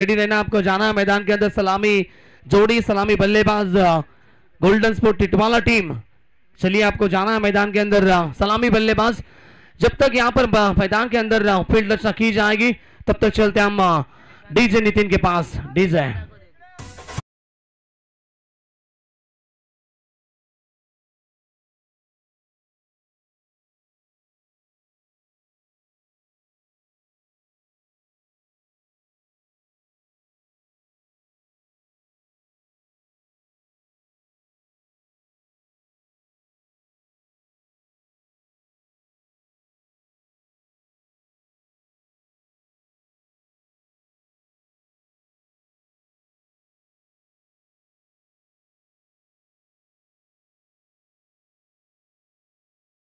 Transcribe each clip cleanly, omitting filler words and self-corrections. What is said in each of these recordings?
Ready रहना, आपको जाना है मैदान के अंदर। सलामी जोड़ी, सलामी बल्लेबाज गोल्डन स्पोर्ट टिटवाला टीम। चलिए आपको जाना है मैदान के अंदर। सलामी बल्लेबाज जब तक यहाँ पर मैदान के अंदर फील्ड रचना की जाएगी तब तक चलते हम डीजे नितिन के पास। डीजे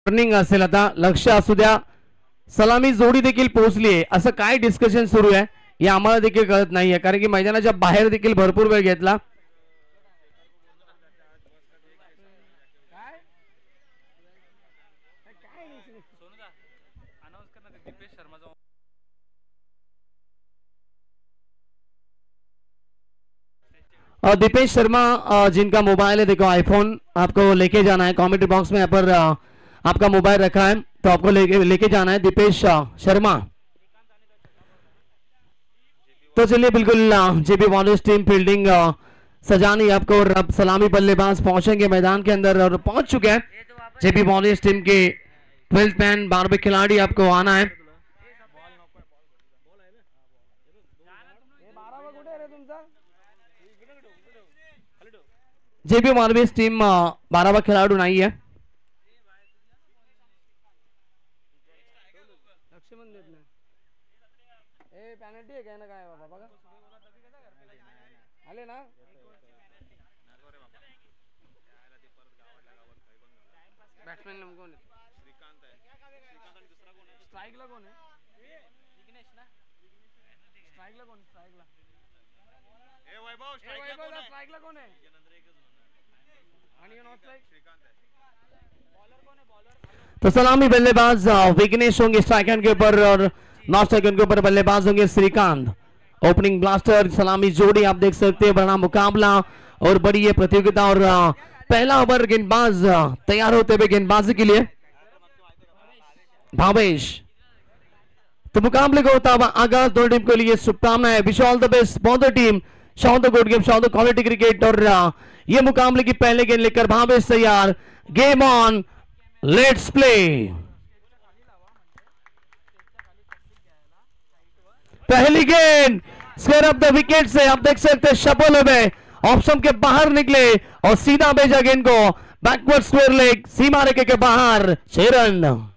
रनिंग असेल आता, लक्ष असू द्या। सलामी जोडी देखील पोहोचली आहे, असं काय डिस्कशन सुरू आहे हे आम्हाला देखील कळत नाहीये, कारण की मैदानाच्या बाहेर देखील भरपूर वेळ घेतला। दीपेश शर्मा जिनका मोबाइल है, देखो आईफोन आपको लेके जाना है। कमेंट बॉक्स में यहाँ पर आपका मोबाइल रखा है तो आपको लेके जाना है। दीपेश शर्मा, तो चलिए बिल्कुल जेबी वॉरियर्स टीम फील्डिंग सजानी आपको, और अब सलामी बल्लेबाज पहुंचेंगे मैदान के अंदर और पहुंच चुके हैं जेबी वॉरियर्स टीम के 12th मैन 12वें खिलाड़ी। आपको आना है। जेबी वॉरियर्स टीम 12वा खिलाडू नाही आहे। तो सलामी बल्लेबाज विघ्नेश होंगे स्ट्राइक हैंड के ऊपर, और नॉन स्ट्राइक हैंड के ऊपर बल्लेबाज होंगे श्रीकांत। ओपनिंग ब्लास्टर सलामी जोड़ी आप देख सकते हैं। बड़ा मुकाबला और बड़ी ये प्रतियोगिता, और पहला ओवर गेंदबाज तैयार होते हुए गेंदबाजी के लिए भावेश। तो मुकाबले को होता हुआ आगाज दोनों टीम के लिए शुभकामनाएं। Wish all the best for the team, show the good game, show the quality cricket. और ये मुकाबले की पहले गेंद लेकर भावेश तैयार। Game on, let's play. पहली गेंद स्क्वायर ऑफ द विकेट से आप देख सकते हैं शबोले में ऑप्शन के बाहर निकले और सीधा भेजा गेंद को बैकवर्ड स्क्वायर लेग, सीमा रेखे के बाहर 6 रन।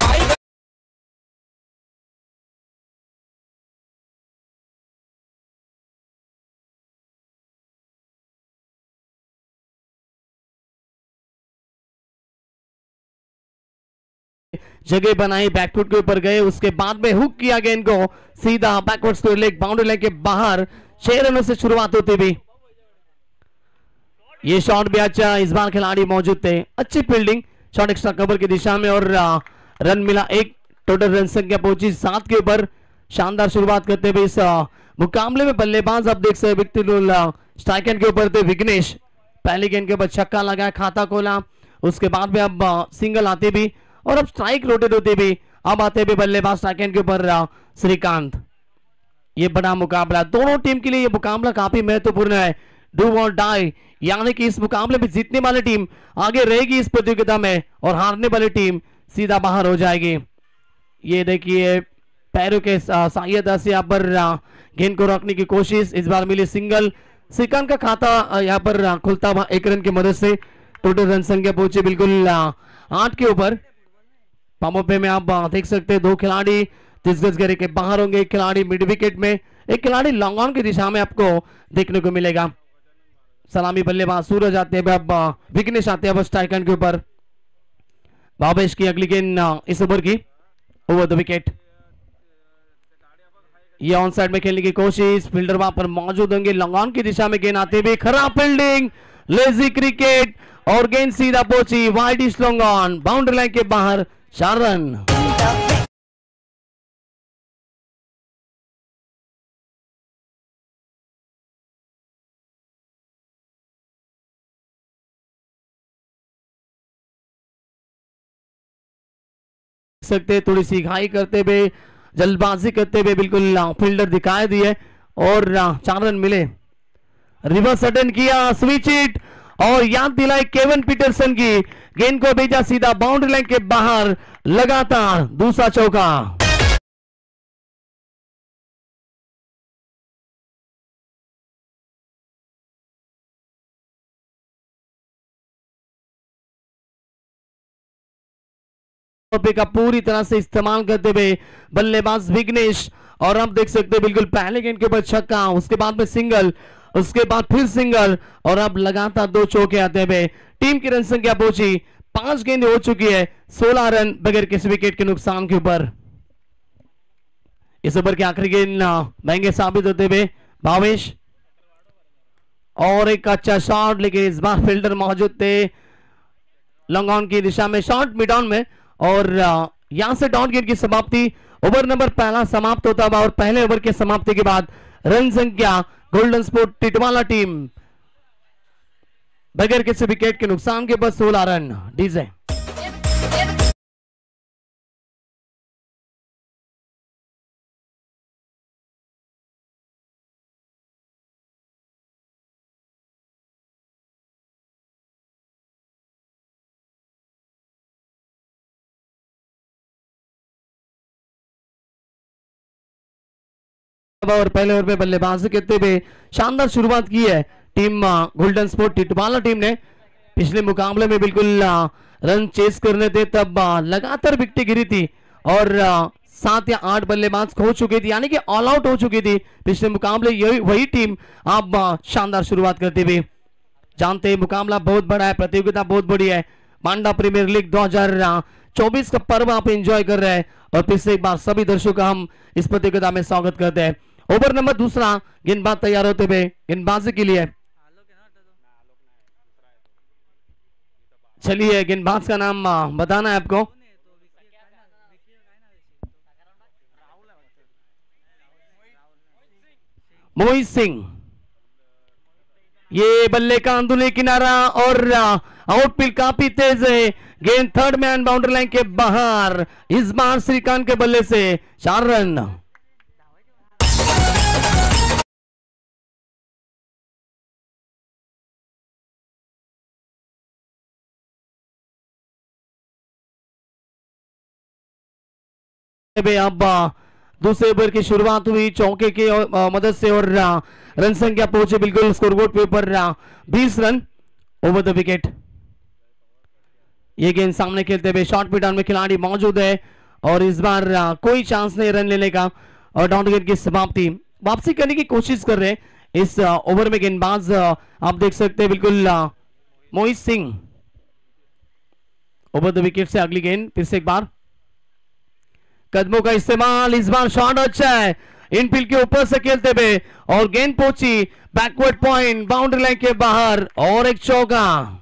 जगह बनाई, बैकफुट के ऊपर गए, उसके बाद में हुक किया गेंद को सीधा backward square leg, boundary line के बाहर 6 रनों से शुरुआत होती हुई। ये शॉट भी अच्छा, इस बार खिलाड़ी मौजूद थे। अच्छी फील्डिंग, शॉट एक्स्ट्रा कवर की दिशा में और रन मिला 1। टोटल रन संख्या पहुंची 7 के ऊपर। शानदार शुरुआत करते हुए इस मुकाबले में बल्लेबाज आप देख सकते स्ट्राइक एंड के ऊपर थे विघ्नेश। पहली गेंद के ऊपर छक्का लगाया, खाता खोला, उसके बाद में अब सिंगल आते भी और अब स्ट्राइक रोटेट होते भी। अब आते भी बल्लेबाज स्ट्राइक एंड के ऊपर श्रीकांत। ये बड़ा मुकाबला दोनों टीम के लिए, ये मुकाबला काफी महत्वपूर्ण है। डू और डाई, यानी कि इस मुकाबले में जीतने वाली टीम आगे रहेगी इस प्रतियोगिता में और हारने वाली टीम सीधा बाहर हो जाएगी। ये देखिए पैरों के सहायता से यहाँ पर गेंद को रोकने की कोशिश, इस बार मिली सिंगल। श्रीकांत का खाता यहाँ पर खुलता हुआ 1 रन की मदद से। टोटल रन संख्या पहुंची बिल्कुल 8 के ऊपर। पामो पे में आप देख सकते हैं 2 खिलाड़ी 30 गज घेरे के बाहर होंगे, 1 खिलाड़ी मिड विकेट में, 1 खिलाड़ी लॉन्ग ऑन की दिशा में आपको देखने को मिलेगा। सलामी बल्लेबाज सूरज आते हैं, अब विघ्नेश आते हैं स्ट्राइक एंड के ऊपर। भावेश की अगली गेंद इस ओवर की ओवर द विकेट। ये ऑन साइड में खेलने की कोशिश, फील्डर वहां पर मौजूद होंगे, लॉन्ग ऑन की दिशा में गेंद आते हुए। खराब फील्डिंग, लेजी क्रिकेट और गेंद सीधा पहुंची वाइड इस लॉन्ग ऑन, बाउंड्री लाइन के बाहर 4 रन। सकते थोड़ी सी घाई करते हुए, जल्दबाजी करते हुए बिल्कुल फील्डर दिखाई दिए और 4 रन मिले। रिवर्स अटेंड किया, स्विच हिट और याद दिलाई केवन पीटरसन की, गेंद को भेजा सीधा बाउंड्री लाइन के बाहर, लगातार दूसरा चौका। का पूरी तरह से इस्तेमाल करते हुए बल्लेबाज विघ्नेश, और अब देख सकते हैं बिल्कुल पहले गेंद के ऊपर छक्का, उसके बाद में सिंगल, उसके बाद फिर सिंगल और अब लगातार 2 चौके आते हुए टीम की रन संख्या पहुंची 5 गेंद हो चुकी है, 16 रन बगैर किसी विकेट के नुकसान के ऊपर। इस ओवर के आखिरी गेंद महंगे साबित होते हुए भावेश, और एक अच्छा शॉट, लेकिन इस बार फील्डर मौजूद थे लॉन्ग ऑन की दिशा में, शॉट मिड ऑन में, और यहां से डॉट गेंद की समाप्ति। ओवर नंबर पहला समाप्त होता हुआ और पहले ओवर के समाप्ति के बाद रन संख्या गोल्डन स्पोर्ट टिटवाला टीम बगैर किसी विकेट के नुकसान के बाद 16 रन। डीजे और पहले ओवर में बल्लेबाजी करते हुए शानदार शुरुआत की है team golden sport Titwala team ने। पिछले मुकाबले में बिल्कुल रन चेस करने थे, तब लगातार विकेटें गिरी थी और 7 या 8 बल्लेबाज खो चुके थे, यानी कि ऑल आउट हो चुकी थी पिछले मुकाबले। यही वही टीम अब शानदार शुरुआत करते हुए, जानते हैं मुकाबला बहुत बड़ा है, प्रतियोगिता बहुत बड़ी है, बांडा प्रीमियर लीग 2024 का पर्व आप एंजॉय कर रहे हैं और फिर से एक बार सभी दर्शकों का हम इस प्रतियोगिता में स्वागत करते हैं। ओवर नंबर दूसरा, गेंदबाज तैयार होते हुए गेंदबाजी के लिए। चलिए गेंदबाज का नाम बताना है आपको। मोहित सिंह, ये बल्ले का अंदरूनी किनारा और आउटफील्ड काफी तेज है, गेंद थर्ड मैन बाउंड्री लाइन के बाहर, इस बार श्रीकांत के बल्ले से 4 रन। अब दूसरे ओवर की शुरुआत हुई चौके की मदद से और रन संख्या पहुंचे बिल्कुल स्कोरबोर्ड पे ऊपर 20 रन ओवर द विकेट। ये गेंद सामने खेलते हुए शॉर्ट मिड ऑन में खिलाड़ी मौजूद है और इस बार कोई चांस नहीं रन लेने का, और डाउन विकेट की समाप्ति। वापसी करने की कोशिश कर रहे हैं इस ओवर में गेंदबाज, आप देख सकते हैं बिल्कुल Mohit Singh. Over the wicket से अगली गेंद, फिर से एक बार कदमों का इस्तेमाल, इस बार शॉट अच्छा है इनफील्ड के ऊपर से खेलते हुए और गेंद पहुंची बैकवर्ड पॉइंट बाउंड्री लाइन के बाहर और एक चौका।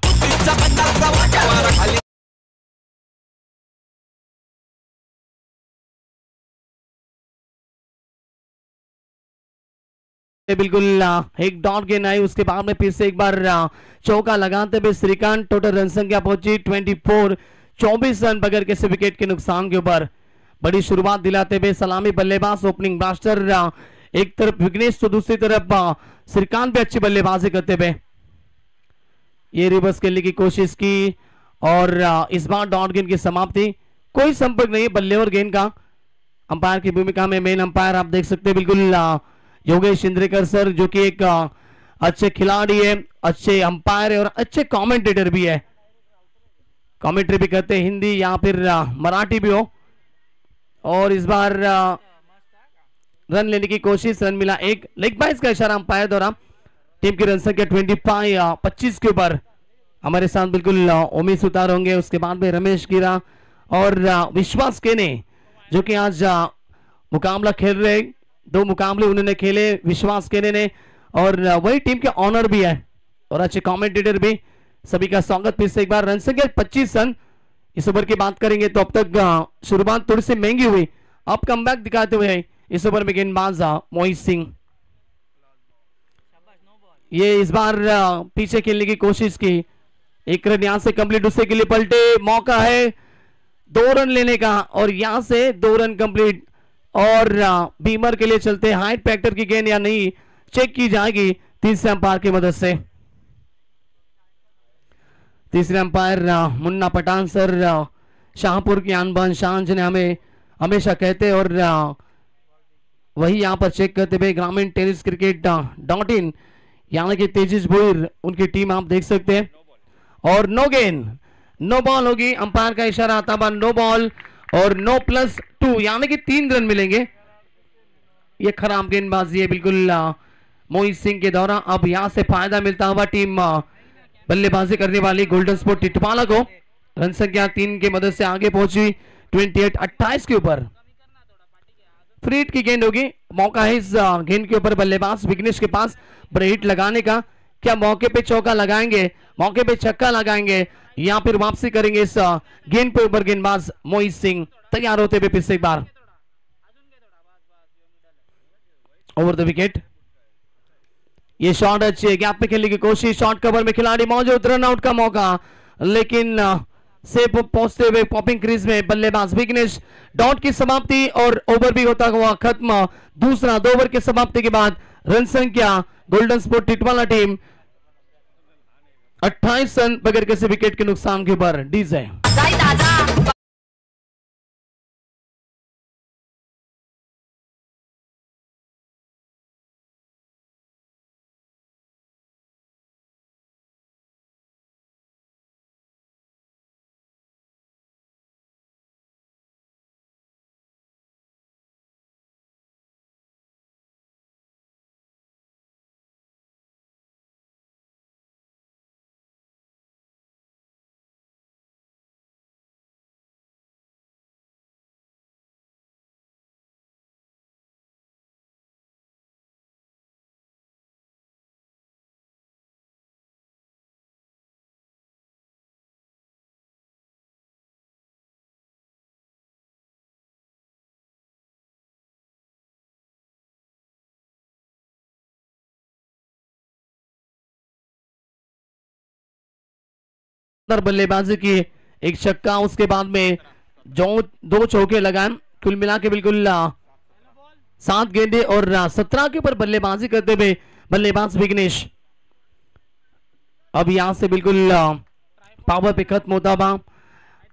बिल्कुल एक डॉट गेंद आई, उसके बाद में फिर से एक बार चौका लगाते हुए श्रीकांत। टोटल रन संख्या पहुंची 24, 24 रन बगैर किसी विकेट के नुकसान के ऊपर। बड़ी शुरुआत दिलाते हुए सलामी बल्लेबाज ओपनिंग ब्लास्टर, एक तरफ विघ्नेश तो दूसरी तरफ श्रीकांत भी अच्छी बल्लेबाजी करते हुए ये रिवर्स खेलने की कोशिश की और इस बार डॉट गेंद की समाप्ति। कोई संपर्क नहीं है बल्ले और गेंद का। अंपायर की भूमिका में मेन अंपायर आप देख सकते हैं बिल्कुल योगेश इंद्रेकर सर, जो कि एक अच्छे खिलाड़ी है, अच्छे अंपायर है और अच्छे कमेंटेटर भी है। कमेंट्री भी करते हैं हिंदी या फिर मराठी भी हो। और इस बार रन लेने की कोशिश, रन मिला एक, लेग बाइस का इशारा अंपायर द्वारा। टीम की रन संख्या 25 के ऊपर। हमारे साथ बिल्कुल उमेश सुतार होंगे, उसके बाद में रमेश गिरा और विश्वास केने, जो कि आज मुकाबला खेल रहे। 2 मुकाबले उन्होंने खेले विश्वास केने ने, और वही टीम के ऑनर भी है और अच्छे कमेंटेटर भी। सभी का स्वागत फिर से एक बार। रन संख्या 25 रन। इस ओवर की बात करेंगे तो अब तक शुरुआत थोड़ी सी महंगी हुई, अब कमबैक दिखाते हुए इस ओवर में गेंदबाज मोहित सिंह। ये इस बार पीछे खेलने की कोशिश की, एक रन यहां से कंप्लीट, उससे के लिए पलटे, मौका है, 2 रन लेने का और यहां से 2 रन कंप्लीट। और बीमर के लिए चलते हाइट फैक्टर की गेंद या नहीं चेक की जाएगी तीसरे अंपायर की मदद से। तीसरे अंपायर मुन्ना पठान सर शाहपुर की आनबान शान जिन्हें हमें हमेशा कहते और वही यहां पर चेक करते हुए ग्रामीण टेनिस क्रिकेट .in यानी कि तेजिस भोईर उनकी टीम आप देख सकते हैं। और नो गेंद, नो बॉल होगी, अंपायर का इशारा आता है नो बॉल और +2 यानी कि 3 रन मिलेंगे। ये खराब गेंदबाजी है बिल्कुल मोहित सिंह के द्वारा। अब यहां से फायदा मिलता हुआ टीम बल्लेबाजी करने वाली गोल्डन स्पोर्ट टिटवाला को रन संख्या 3 की मदद से आगे पहुंची 28-28 के ऊपर। फ्रीट की गेंद होगी, मौका है इस गेंद के ऊपर बल्लेबाज विघ्नेश के पास ब्रेक लगाने का। क्या मौके पे चौका लगाएंगे, मौके पे छक्का लगाएंगे या फिर वापसी करेंगे इस गेंद पे ऊपर गेंदबाज मोहित सिंह तैयार होते हुए फिर से एक बार ओवर द विकेट। ये शॉट अच्छी है, गैप पे खेलने की कोशिश, शॉट कवर में खिलाड़ी मौजूद, रन आउट का मौका लेकिन से पहुंचते हुए पॉपिंग क्रीज में बल्लेबाज विघ्नेश। डॉट की समाप्ति और ओवर भी होता हुआ खत्म। दूसरा 2 ओवर की समाप्ति के बाद रन संख्या golden sport Titwala team 28 run बगैर किसी विकेट के नुकसान के ऊपर डीजे। बल्लेबाजी की एक छक्का, उसके बाद में जो 2 चौके लगाए, कुल मिला के बिल्कुल 7 गेंदे और 17 के ऊपर बल्लेबाजी करते हुए बल्लेबाज विघ्नेश। अब यहां से बिल्कुल पावर पे खत्म होता हुआ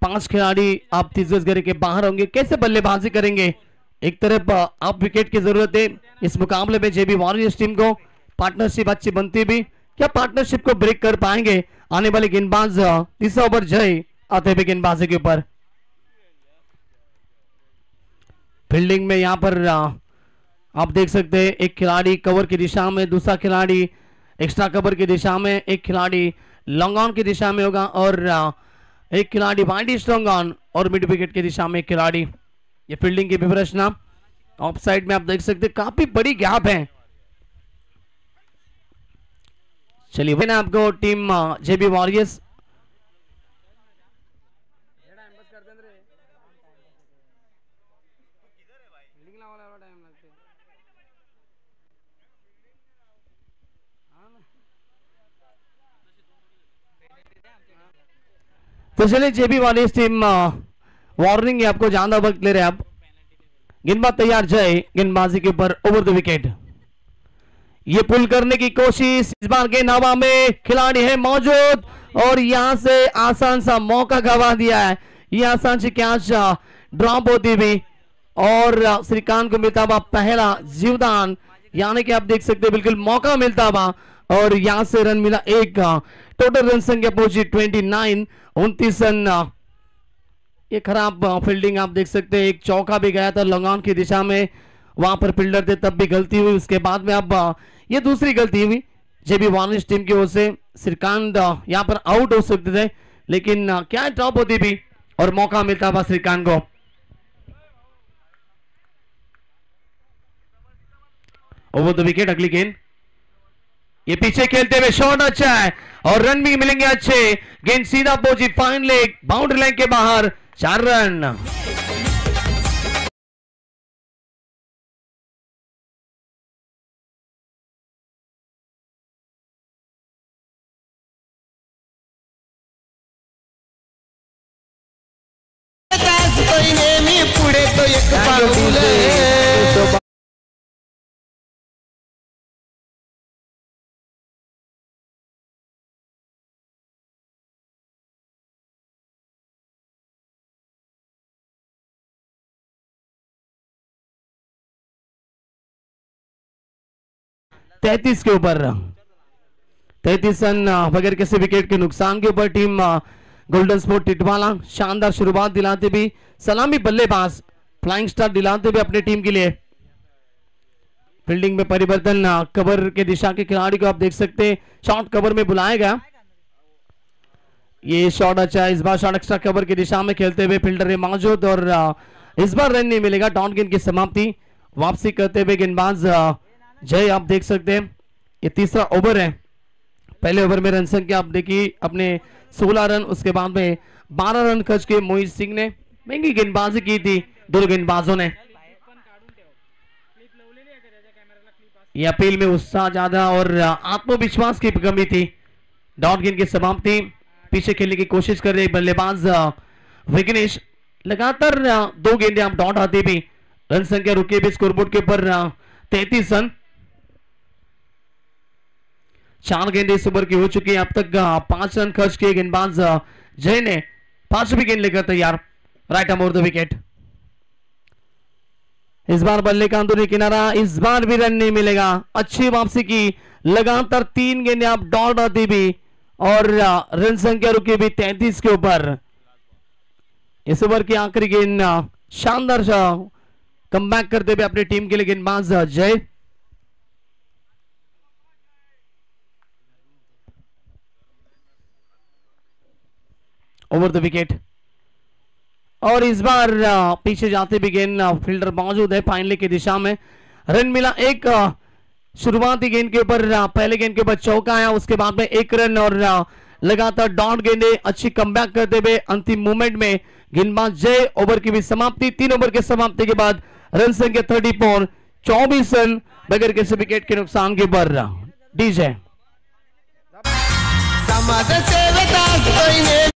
5 खिलाड़ी आप तीसरे के बाहर होंगे। कैसे बल्लेबाजी करेंगे? एक तरफ आप विकेट की जरूरत है इस मुकाबले में जेबी वॉरियर्स टीम को, पार्टनरशिप अच्छी बनती भी, क्या पार्टनरशिप को ब्रेक कर पाएंगे आने वाले गेंदबाज? तीसरा ओवर जय आते हुए गेंदबाजी के ऊपर। फील्डिंग में यहां पर आप देख सकते हैं एक खिलाड़ी कवर की दिशा में, दूसरा खिलाड़ी एक्स्ट्रा कवर की दिशा में, एक खिलाड़ी लॉन्ग ऑन की दिशा में होगा और एक खिलाड़ी वाइड स्ट्रॉन्ग ऑन और मिड विकेट की दिशा में एक खिलाड़ी। ये फील्डिंग की विवरचना ऑफ साइड में आप देख सकते हैं, काफी बड़ी गैप है। चलिए आपको टीम जेबी वॉरियर्स तो चलिए जेबी वॉरियर्स टीम वार्निंग है आपको, ज्यादा वक्त ले रहे हैं आप। गेंदबाज तैयार, जय गेंदबाजी के ऊपर ओवर द विकेट। ये पुल करने की कोशिश, इस बार गेंद हवा में, खिलाड़ी है मौजूद और यहां से आसान सा मौका गवा दिया है। ये आसान सी कैच ड्रॉप होती हुई और श्रीकांत को मिलता हुआ पहला जीवदान, यानी कि आप देख सकते हैं बिल्कुल मौका मिलता हुआ और यहां से रन मिला एक। टोटल रन संख्या पहुंची 29, 29 रन। ये खराब फील्डिंग आप देख सकते हैं, एक चौका भी गया था लॉन्ग ऑन की दिशा में, वहां पर फील्डर थे तब भी गलती हुई, उसके बाद में अब ये दूसरी गलती हुई जेबी वॉरियर्स टीम की ओर से। श्रीकांत यहां पर आउट हो सकते थे लेकिन क्या ड्रॉप होती भी और मौका मिलता हुआ श्रीकांत को। ओवर द विकेट, अगली गेंद, ये पीछे खेलते हुए शॉट अच्छा है और रन भी मिलेंगे अच्छे। गेंद सीधा पहुंची फाइन लेग, बाउंड्री लाइन के बाहर, 4 रन। असतोय नेहमी पुढे तो एक पाऊल तैतीस के ऊपर 33 रन बगैर किसी विकेट के नुकसान के ऊपर टीम गोल्डन स्पोर्ट टिटवाला शानदार शुरुआत दिलाते भी सलामी बल्लेबाज फ्लाइंग स्टार दिलाते हुए अपनी टीम के लिए फील्डिंग में परिवर्तन कवर के दिशा के खिलाड़ी को आप देख सकते हैं शॉर्ट कवर में बुलाया गया ये शॉट अच्छा है इस बार शॉट एक्स्ट्रा कवर की दिशा में खेलते हुए फील्डर है मौजूद और इस बार रन नहीं मिलेगा डॉट गेंद की समाप्ति वापसी करते हुए गेंदबाज जय आप देख सकते हैं ये तीसरा ओवर है पहले ओवर में रन संख्या आप देखिए अपने 16 रन उसके बाद में 12 रन खर्च किए मोहित सिंह ने महंगी गेंदबाजी की थी दोनों गेंदबाजों ने ये अपील में उत्साह ज्यादा और आत्मविश्वास की कमी थी डॉट गेंद की समाप्ति पीछे खेलने की कोशिश कर रहे बल्लेबाज विघ्नेश लगातार 2 गेंदें आप डॉट आती भी रन संख्या रुकी भी स्कोरबोर्ड के ऊपर 33 रन 4 गेंदें इस ओवर की हो चुकी है अब तक 5 रन खर्च किए गेंदबाज जय ने 5वीं गेंद लेकर तैयार right arm over the wicket इस बार बल्ले का अंदरूनी किनारा इस बार भी रन नहीं मिलेगा अच्छी वापसी की लगातार 3 गेंदें आप डॉट आती भी और रन संख्या रुकी भी 33 के ऊपर इस ओवर की आखिरी गेंद शानदार कमबैक करते हुए अपनी टीम के लिए गेंदबाज जय ओवर द विकेट और इस बार पीछे जाते भी गेंद फील्डर मौजूद है फाइनली की दिशा में रन मिला एक शुरुआती गेंद के ऊपर पहले गेंद के ऊपर चौका आया उसके बाद में 1 रन और लगातार डॉट गेंदे अच्छी कमबैक करते हुए अंतिम मोमेंट में गेंदबाज जय ओवर की भी समाप्ति 3 ओवर के समाप्ति के बाद रन संख्या 34 24 रन बगैर किसी विकेट के नुकसान के ऊपर डीजे समाज सेवेत असतोय नेहमी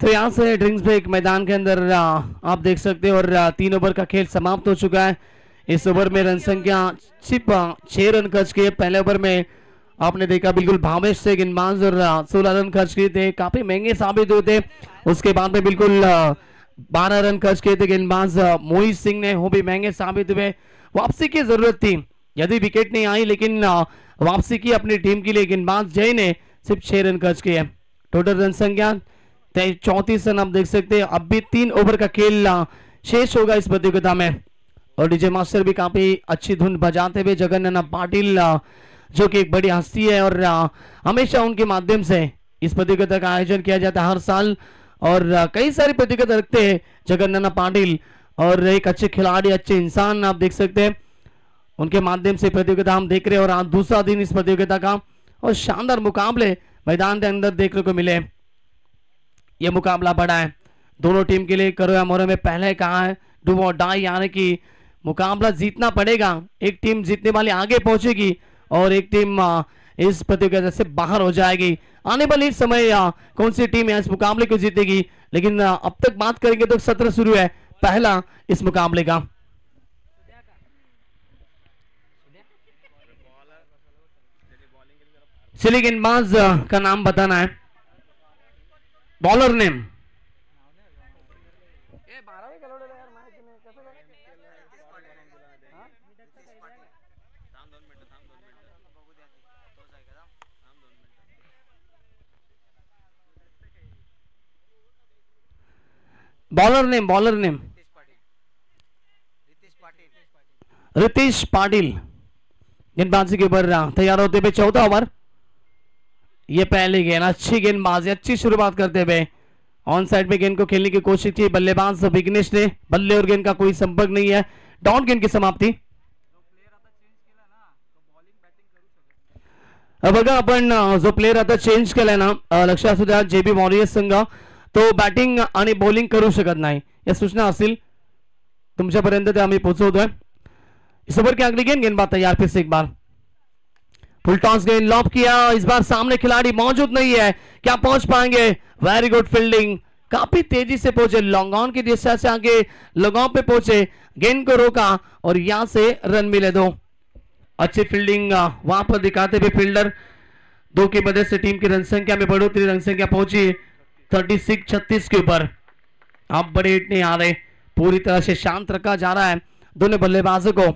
तो यहाँ से ड्रिंक्स ब्रेक मैदान के अंदर आप देख सकते हैं और 3 ओवर का खेल समाप्त हो चुका है इस ओवर में रन संख्या सिर्फ 6 रन खर्च किए पहले ओवर में आपने देखा बिल्कुल भावेश से गेंदबाज और 16 रन खर्च किए थे काफी महंगे साबित हुए थे उसके बाद में बिल्कुल 12 रन खर्च किए थे गेंदबाज मोहित सिंह ने वो भी महंगे साबित हुए वापसी की जरूरत थी यदि विकेट नहीं आई लेकिन वापसी की अपनी टीम के लिए गेंदबाज जय ने सिर्फ 6 रन खर्च किए टोटल रन संख्या 34 रन आप देख सकते हैं अब भी 3 ओवर का खेल शेष होगा इस प्रतियोगिता में और डीजे मास्टर भी काफी अच्छी धुन बजाते हुए जगन्नाथ पाटिल जो कि एक बड़ी हस्ती है और हमेशा उनके माध्यम से इस प्रतियोगिता का आयोजन किया जाता है हर साल और कई सारी प्रतियोगिता रखते हैं जगन्नाथ पाटिल और एक अच्छे खिलाड़ी अच्छे इंसान आप देख सकते हैं उनके माध्यम से प्रतियोगिता हम देख रहे हैं और आज दूसरा दिन इस प्रतियोगिता का और शानदार मुकाबले मैदान के अंदर देखने को मिले ये मुकाबला बड़ा है दोनों टीम के लिए करो या मोरो में पहले कहा है डू और डाई यानी कि मुकाबला जीतना पड़ेगा एक टीम जीतने वाली आगे पहुंचेगी और एक टीम इस प्रतियोगिता से बाहर हो जाएगी आने वाले समय कौन सी टीम इस मुकाबले को जीतेगी लेकिन अब तक बात करेंगे तो सत्र शुरू है पहला इस मुकाबले का चलिए गेंदबाज का नाम बताना है bowler name bowler name Ritesh Patil गेंदबाजी के ऊपर तैयार होते हुए 14 ओवर। ये पहली गेंद, अच्छी गेंदबाजी, अच्छी शुरुआत करते हुए ऑन साइड में गेंद को खेलने की कोशिश की बल्लेबाज विघ्नेश ने, बल्ले और गेंद का कोई संपर्क नहीं है, डॉट गेंद की समाप्ति। बघा आपण जो प्लेयर आता चेंज केलाय ना, लक्षात असू द्या जेबी वॉरियर्स संघ तो बॅटिंग आणि बॉलिंग करू शकत नाही, या सूचना असतील तुमच्यापर्यंत ते आम्ही पोहोचवतोय। इस ओवर की अगली गेंद, गेंदबाज तैयार फिर से एक बार, फुल टॉस गेंद लॉब किया, इस बार सामने खिलाड़ी मौजूद नहीं है, क्या पहुंच पाएंगे? वेरी गुड फील्डिंग, काफी तेजी से पहुंचे, लॉन्ग ऑन की दिशा से आगे लॉन्ग ऑन पे पहुंचे, गेंद को रोका और यहां से रन मिले 2। अच्छी फील्डिंग वहां पर दिखाते हुए फील्डर, 2 की मदद से टीम की रन संख्या में बढ़ोतरी, रन संख्या पहुंची 36 के ऊपर। अब बड़े हिट नहीं आ रहे, पूरी तरह से शांत रखा जा रहा है दोनों बल्लेबाजों को।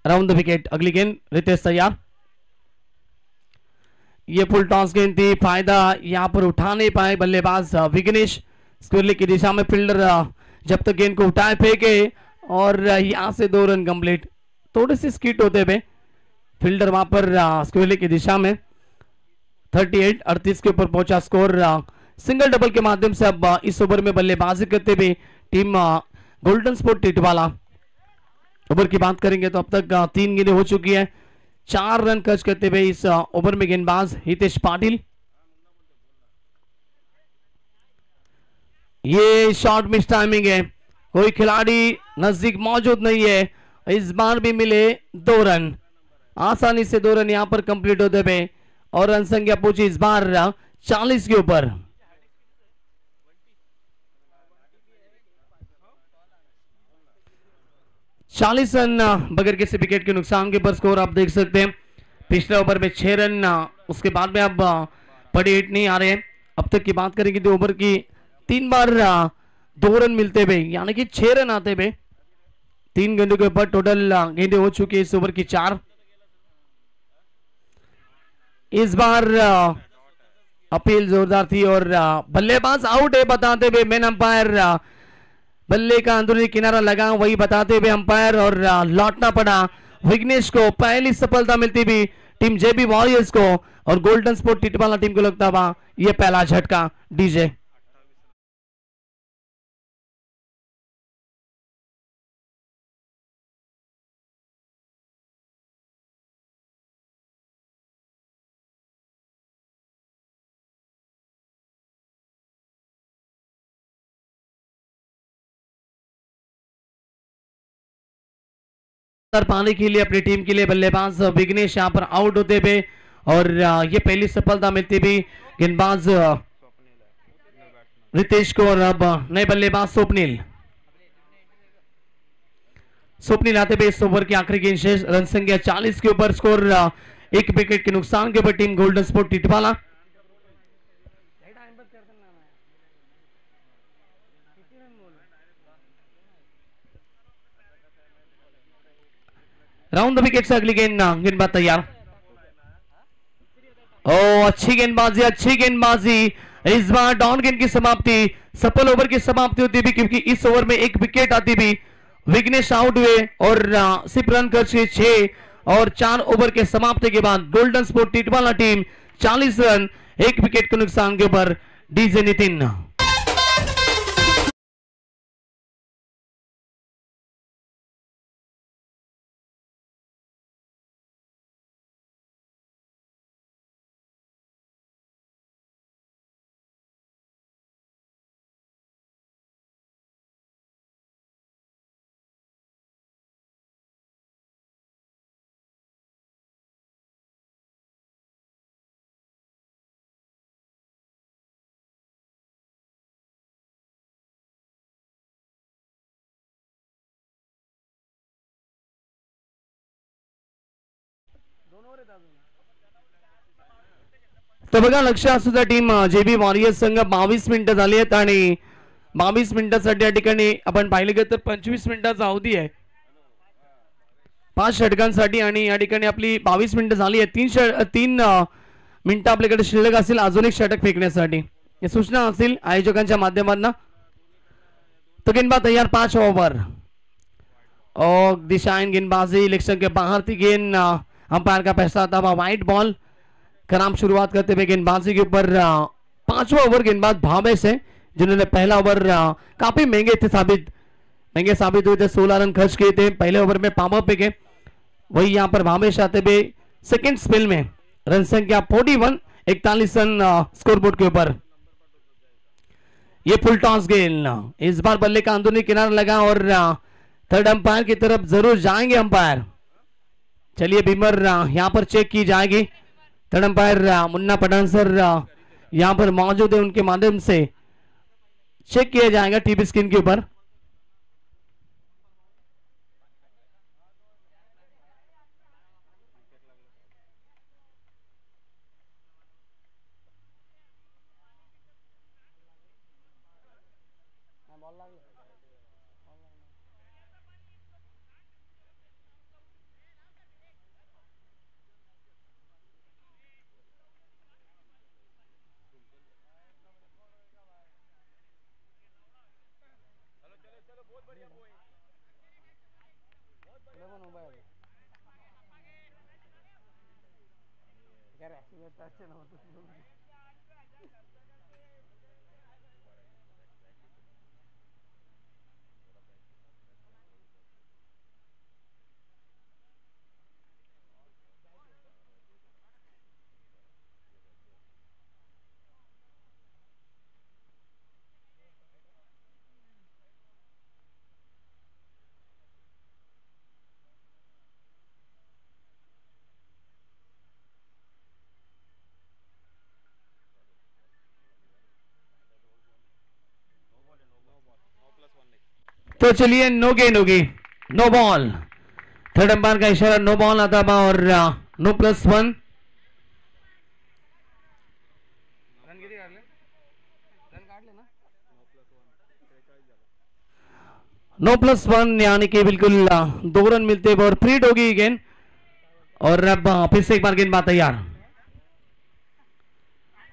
राउंड द विकेट, अगली गेंद रितेश तैयार, ये फुल टॉस गेंद थी, फायदा यहां पर उठा नहीं पाए बल्लेबाज विघ्नेश, स्क्वेयर की दिशा में फील्डर जब तक गेंद को उठाए फेंके और यहां से 2 रन कंप्लीट, थोड़ी सी स्किट होते हुए फील्डर वहां पर स्क्वेयर की दिशा में 38 के ऊपर पहुंचा स्कोर। सिंगल डबल के माध्यम से अब इस ओवर में बल्लेबाजी करते हुए team golden sport Titwala. Over की बात करेंगे तो अब तक 3 गेंदें हो चुकी है, 4 रन खर्च करते हुए इस ओवर में गेंदबाज हितेश पाटिल। ये शॉर्ट मिस टाइमिंग है, कोई खिलाड़ी नजदीक मौजूद नहीं है, इस बार भी मिले 2 रन, आसानी से 2 रन यहां पर कंप्लीट होते हुए और रन संख्या पहुंची इस बार 40 के ऊपर। चालीस रन बगैर किसी विकेट के नुकसान के ऊपर स्कोर आप देख सकते हैं। पिछले ओवर में 6 रन, उसके बाद में अब बड़े हिट नहीं आ रहे हैं। अब तक की बात करेंगे तो ओवर की 3 बार 2 रन मिलते हुए, यानी कि 6 रन आते हुए 3 गेंदों के ऊपर टोटल गेंदें हो चुकी है इस ओवर की 4। इस बार अपील जोरदार थी और बल्लेबाज आउट है बताते हुए मेन अंपायर, बल्ले का अंदरूनी किनारा लगा वही बताते हुए अंपायर, और लौटना पड़ा विघ्नेश को। पहली सफलता मिलती भी टीम जेबी वॉरियर्स को और गोल्डन स्पोर्ट टिटवाला टीम को लगता हुआ यह पहला झटका। डीजे पाने के लिए अपनी टीम के लिए बल्लेबाज विघ्नेश यहां पर आउट होते हुए और ये पहली सफलता मिलती भी गेंदबाज रितेश को, और अब नए बल्लेबाज स्वप्निल आते हुए इस ओवर की आखिरी गेंद शेष, रन संख्या 40 के ऊपर, स्कोर 1 विकेट के नुकसान के ऊपर team golden sport Titwala. Round the wicket से अगली गेंदबाज तैयार, ओ अच्छी गेंदबाजी, इस बार डाउन गेंद की समाप्ति, सफल ओवर की समाप्ति होती भी क्योंकि इस ओवर में 1 विकेट आती भी विघ्नेश आउट हुए और सिर्फ रन खर्च 6 और 4 ओवर के समाप्ति के बाद golden sport Titwala team 40 run 1 wicket के नुकसान के ऊपर। डीजे नितिन तो बघा लक्षात सुद्धा टीम जेबी वॉरियर्स संघ 22 मिनिटं झाली आहेत आणि 22 मिनिटांसाठी या ठिकाणी आपण पाहिले गेलं तर 25 मिनिटाचा अवधी आहे 5 षटकांसाठी आणि या ठिकाणी आपली 22 मिनिटं झाली आहेत। 3 मिनिटं आपल्याकडे शिल्लक असेल अजून एक षटक फेकण्यासाठी। ये सूचना हासिल आयोजकांच्या माध्यमातून. तो गेंदबाज तैयार 5 ओवर और दिशाहीन गेंदबाजी इलेक्शन के बाहर थी गेंद. अंपायर का फैसला था वाइट बॉल. कराम शुरुआत करते हुए गेंदबाजी के ऊपर 5वां ओवर गेंदबाज भावेश है जिन्होंने पहला ओवर काफी महंगे साबित हुए थे. 16 रन खर्च किए थे पहले ओवर में पावर पे के. वही यहां पर भावेश आते हुए सेकेंड स्पेल में रन संख्या 41 41 रन स्कोरबोर्ड के ऊपर. ये फुल टॉस गेंद इस बार बल्ले का अंदरूनी किनारा लगा और थर्ड अंपायर की तरफ जरूर जाएंगे अंपायर. चलिए बीमर यहां पर चेक की जाएगी. Third umpire Munna Pathan sir यहां पर मौजूद है. उनके माध्यम से चेक किया जाएगा टीवी स्क्रीन के ऊपर. तो चलिए नो गेंद होगी, नो बॉल. थर्ड अंपायर का इशारा नो बॉल आता था और नो +1. नो +1 यानी कि बिल्कुल 2 रन मिलते और फ्रीड होगी गेंद. और अब फिर से एक बार गेंद बात तैयार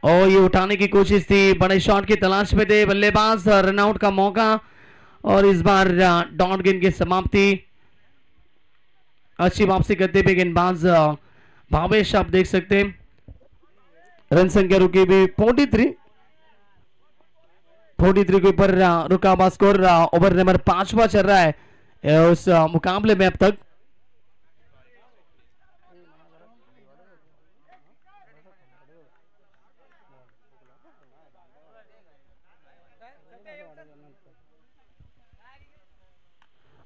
और ये उठाने की कोशिश थी. बड़े शॉट की तलाश में थे बल्लेबाज. रनआउट का मौका और इस बार डॉट गेंद की समाप्ति. अच्छी वापसी करते हुए गेंदबाज भावेश आप देख सकते हैं. रन संख्या रुकी भी 43 के ऊपर रुका हुआ स्कोर. ओवर नंबर 5वां चल रहा है उस मुकाबले में अब तक.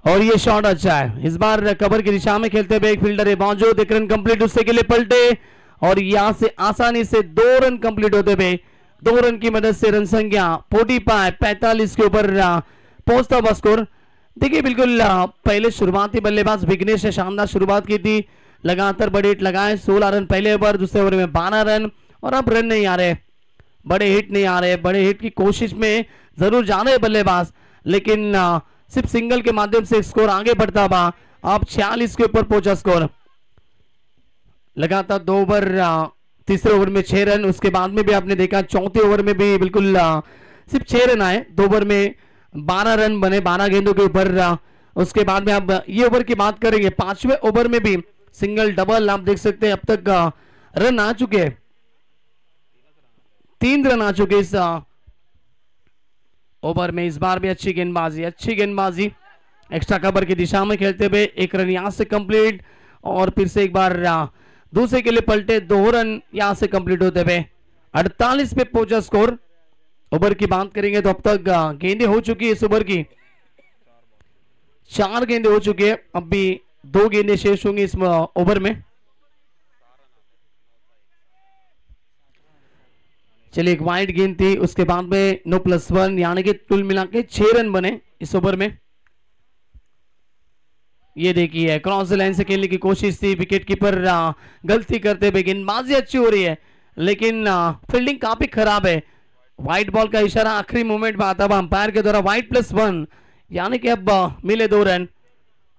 और ये शॉट अच्छा है. इस बार कवर की दिशा में खेलते हुए एक फील्डर है मौजूद. 1 रन कंप्लीट उससे के लिए पलटे और यहां से आसानी से 2 रन कंप्लीट होते हुए 2 रन की मदद से रन संख्या 45 के ऊपर पहुंचता हुआ स्कोर. देखिए बिल्कुल पहले शुरुआती बल्लेबाज विघ्नेश ने शानदार शुरुआत की थी. लगातार बड़े हिट लगाए. 16 रन पहले ओवर, दूसरे ओवर में 12 रन और अब रन नहीं आ रहे, बड़े हिट नहीं आ रहे. बड़े हिट की कोशिश में जरूर जा रहे बल्लेबाज लेकिन सिर्फ सिंगल के माध्यम से स्कोर आगे बढ़ता हुआ अब 46 के ऊपर पहुंचा स्कोर. लगातार 2 ओवर, तीसरे ओवर में 6 रन. उसके बाद में भी आपने देखा चौथे ओवर में भी बिल्कुल सिर्फ 6 रन आए. 2 ओवर में 12 रन बने 12 गेंदों के ऊपर. उसके बाद में आप ये ओवर की बात करेंगे 5वें ओवर में भी सिंगल डबल आप देख सकते हैं. अब तक रन आ चुके 3 रन आ चुके इस ओवर में. इस बार भी अच्छी गेंदबाजी एक्स्ट्रा कवर की दिशा में खेलते हुए 1 रन यहां से कंप्लीट और फिर से एक बार दूसरे के लिए पलटे. 2 रन यहां से कंप्लीट होते हुए 48 पे पहुंचा स्कोर. ओवर की बात करेंगे तो अब तक गेंदें हो चुकी है. इस ओवर की 4 गेंदें हो चुकी है. अब भी 2 गेंदें शेष होंगी इस ओवर में. चलिए एक वाइड गेंद थी. उसके बाद में नो +1 यानी कि कुल मिला के 6 रन बने इस ओवर में. ये देखिए क्रॉस लाइन से खेलने की कोशिश थी. विकेट कीपर गलती करते हुए. गेंदबाजी अच्छी हो रही है लेकिन फील्डिंग काफी खराब है. व्हाइट बॉल का इशारा आखिरी मोमेंट में आता हुआ अंपायर के द्वारा. वाइड +1 यानी कि अब मिले 2 रन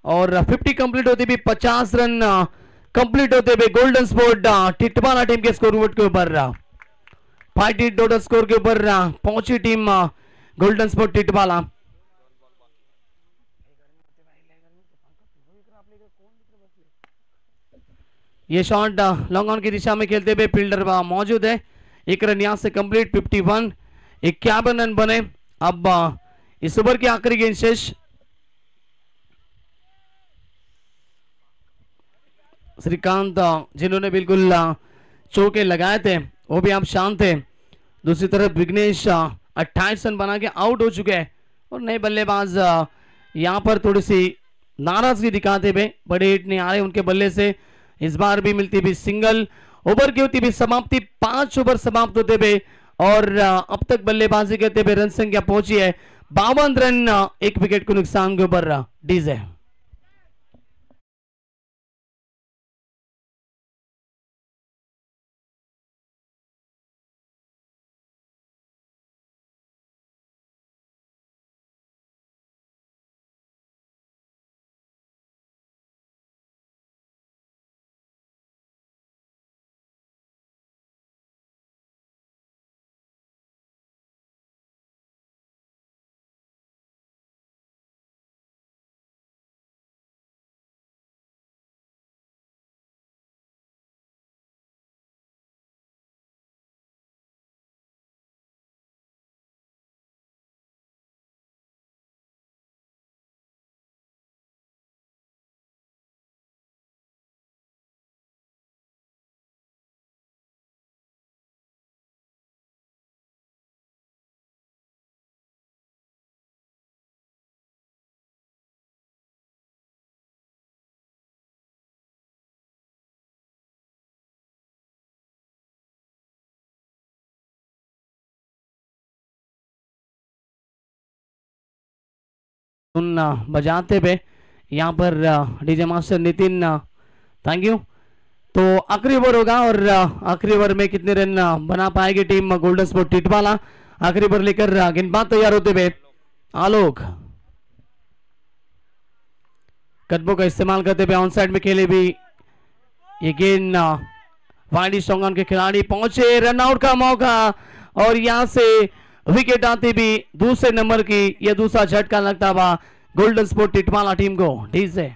और 50 कंप्लीट होते भी 50 रन कंप्लीट होते हुए गोल्डन स्पोर्ट टिटवाला टीम के स्कोरबोर्ड के ऊपर 5 टोटल स्कोर के ऊपर पहुंची टीम गोल्डन स्पोर्ट टिटवाला। ये शॉट लॉन्ग ऑन की दिशा में खेलते हुए फील्डर मौजूद है। एक रन यहां से कंप्लीट 51, 51 रन बने। अब इस ओवर की आखिरी गेंद शेष। श्रीकांत जिन्होंने बिल्कुल चौके लगाए थे वो भी आप शांत थे। दूसरी तरफ विघ्नेश 28 रन बना के आउट हो चुके हैं और नए बल्लेबाज यहां पर थोड़ी सी नाराजगी दिखाते हुए, बड़े हिट नहीं आ रहे उनके बल्ले से। इस बार भी मिलती भी सिंगल, ओवर की होती भी समाप्ति, 5 ओवर समाप्त होते हुए और अब तक बल्लेबाजी करते हुए रन संख्या पहुंची है 52 रन, 1 विकेट को नुकसान के ऊपर डीजे। बजाते हुए यहाँ पर DJ master Nitin, thank you. तो आखिरी ओवर होगा और आखिरी ओवर में कितने रन बना पाएगी टीम गोल्डन स्पोर्ट टिटवाला। आखिरी ओवर लेकर गेंदबाज तैयार होते हुए आलोक, कदमों का इस्तेमाल करते हुए ऑन साइड में खेले भी ये गेंद वाइड स्ट्रॉन्ग के खिलाड़ी पहुंचे, रन आउट का मौका और यहां से विकेट आती भी दूसरे नंबर की, यह दूसरा झटका लगता हुआ गोल्डन स्पोर्ट टिटवाला टीम को। ठीक से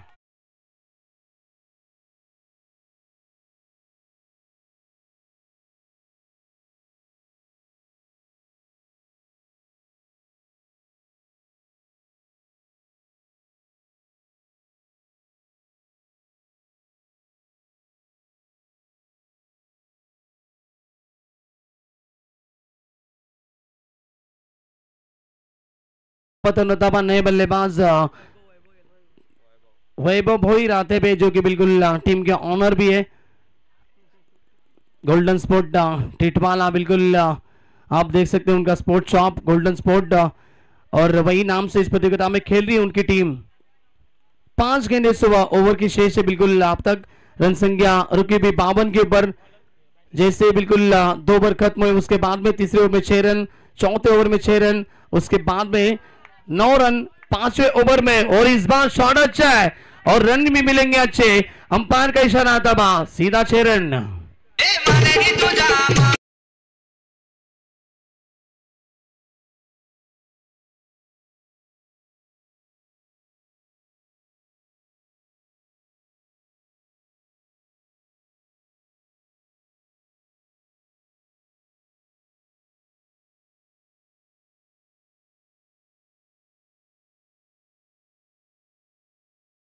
पतन होता हुआ नए बल्लेबाज वैभव भोई रहते पे, जो कि बिल्कुल टीम के ऑनर भी है। गोल्डन स्पोर्ट टिटवाला, बिल्कुल आप देख सकते हैं उनका स्पोर्ट शॉप गोल्डन स्पोर्ट, और वही नाम से इस प्रतियोगिता में खेल रही है उनकी टीम। 5 गेंदें सुबह ओवर की शेष है। बिल्कुल अब तक रन संख्या रुकी भी 52 के ऊपर। जैसे बिल्कुल 2 ओवर खत्म हुए उसके बाद में तीसरे ओवर में 6 रन, चौथे ओवर में 6 रन, उसके बाद में 9 रन 5वें ओवर में। और इस बार शॉट अच्छा है और रन भी मिलेंगे अच्छे। अंपायर का इशारा आता बा सीधा 6 रन।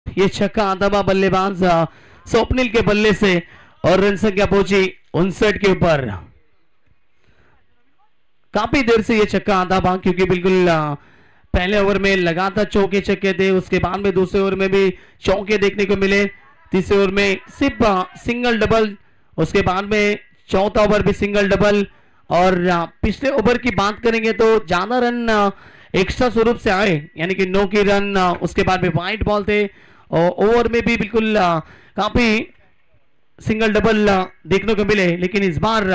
ये छक्का आता हुआ बल्लेबाज स्वप्निल के बल्ले से और रन संख्या पहुंची 59 के ऊपर। काफी देर से ये छक्का आता हुआ, क्योंकि बिल्कुल पहले ओवर में लगातार चौके छक्के थे, उसके बाद में दूसरे ओवर में भी चौके देखने को मिले, तीसरे ओवर में सिर्फ सिंगल डबल, उसके बाद में चौथा ओवर भी सिंगल डबल। और पिछले ओवर की बात करेंगे तो ज्यादा रन एक्स्ट्रा स्वरूप से आए, यानी कि 9 की रन, उसके बाद में वाइट बॉल थे और ओवर में भी बिल्कुल काफी सिंगल डबल देखने को मिले। लेकिन इस बार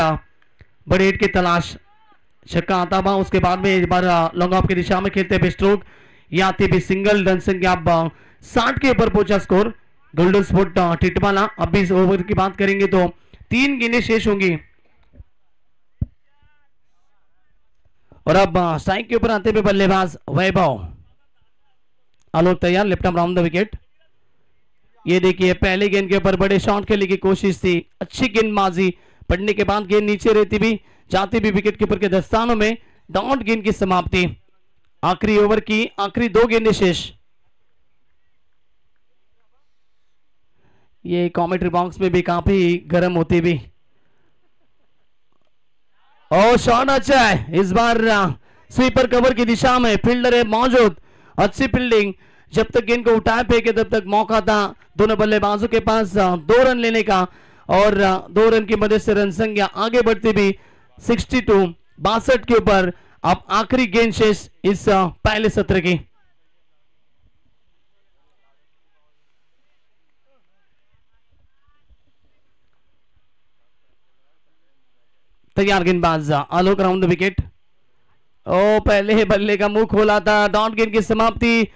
बड़े हिट की तलाश, छक्का आता हुआ, उसके बाद में इस बार लॉन्ग ऑफ की दिशा में खेलते हुए स्ट्रोक, या आती भी सिंगल। रन संख्या अब 60 के ऊपर पहुंचा स्कोर गोल्डन स्पोर्ट टिटवाला। अब इस ओवर की बात करेंगे तो 3 गेंदें शेष होंगी। और अब स्ट्राइक के ऊपर आते हुए बल्लेबाज वैभव। आलोक तैयार, left arm round the wicket. ये देखिए पहले गेंद के ऊपर बड़े शॉट खेलने की कोशिश थी, अच्छी गेंदबाजी पड़ने के बाद गेंद नीचे रहती भी जाती भी विकेट कीपर के दस्तानों में। डॉट गेंद की समाप्ति। आखिरी ओवर की आखिरी 2 गेंदें शेष। ये कमेंट्री बॉक्स में भी काफी गर्म होती भी। और शॉट अच्छा है इस बार स्वीपर कवर की दिशा में, फील्डर है मौजूद, अच्छी फील्डिंग। जब तक गेंद को उठाए फेंके तब तक मौका था दोनों बल्लेबाजों के पास 2 रन लेने का, और 2 रन की मदद से रन संख्या आगे बढ़ती भी 62 के ऊपर। अब आखिरी गेंद शेष इस पहले सत्र की। तैयार गेंदबाज आलोक राउंड द विकेट। ओ पहले बल्ले का मुंह खोला था, डॉट गेंद की समाप्ति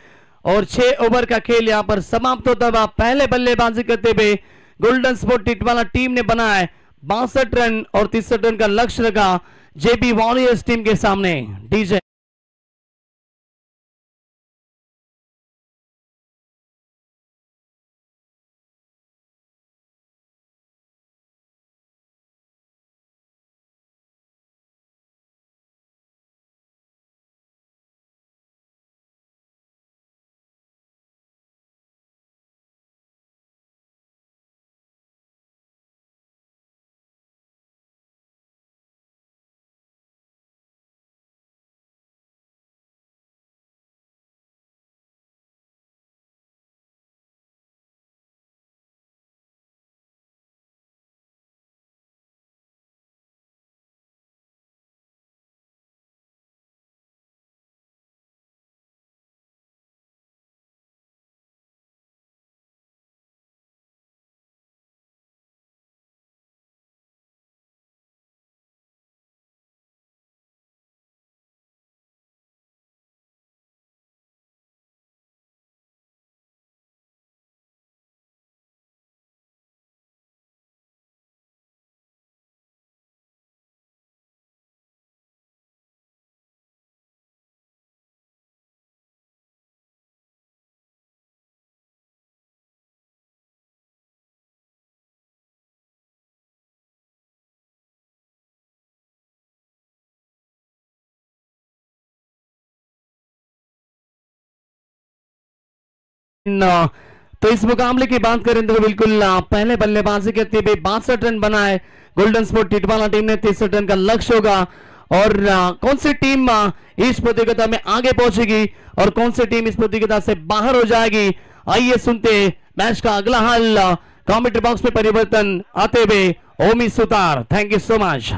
और 6 ओवर का खेल यहां पर समाप्त होता हुआ। पहले बल्लेबाजी करते हुए गोल्डन स्पोर्ट टिटवाला टीम ने बनाया 62 रन और 63 रन का लक्ष्य रखा जेबी वॉरियर्स टीम के सामने। डीजे तो इस मुकाबले की बात करें तो बिल्कुल पहले बल्लेबाजी करते हुए 62 रन बनाए गोल्डन स्पोर्ट टिटवाला टीम ने। 63 रन का लक्ष्य होगा, और कौन सी टीम इस प्रतियोगिता में आगे पहुंचेगी और कौन सी टीम इस प्रतियोगिता से बाहर हो जाएगी, आइए सुनते मैच का अगला हाल। कमेंट्री बॉक्स में परिवर्तन आते हुए Omi Sutar. Thank you so much.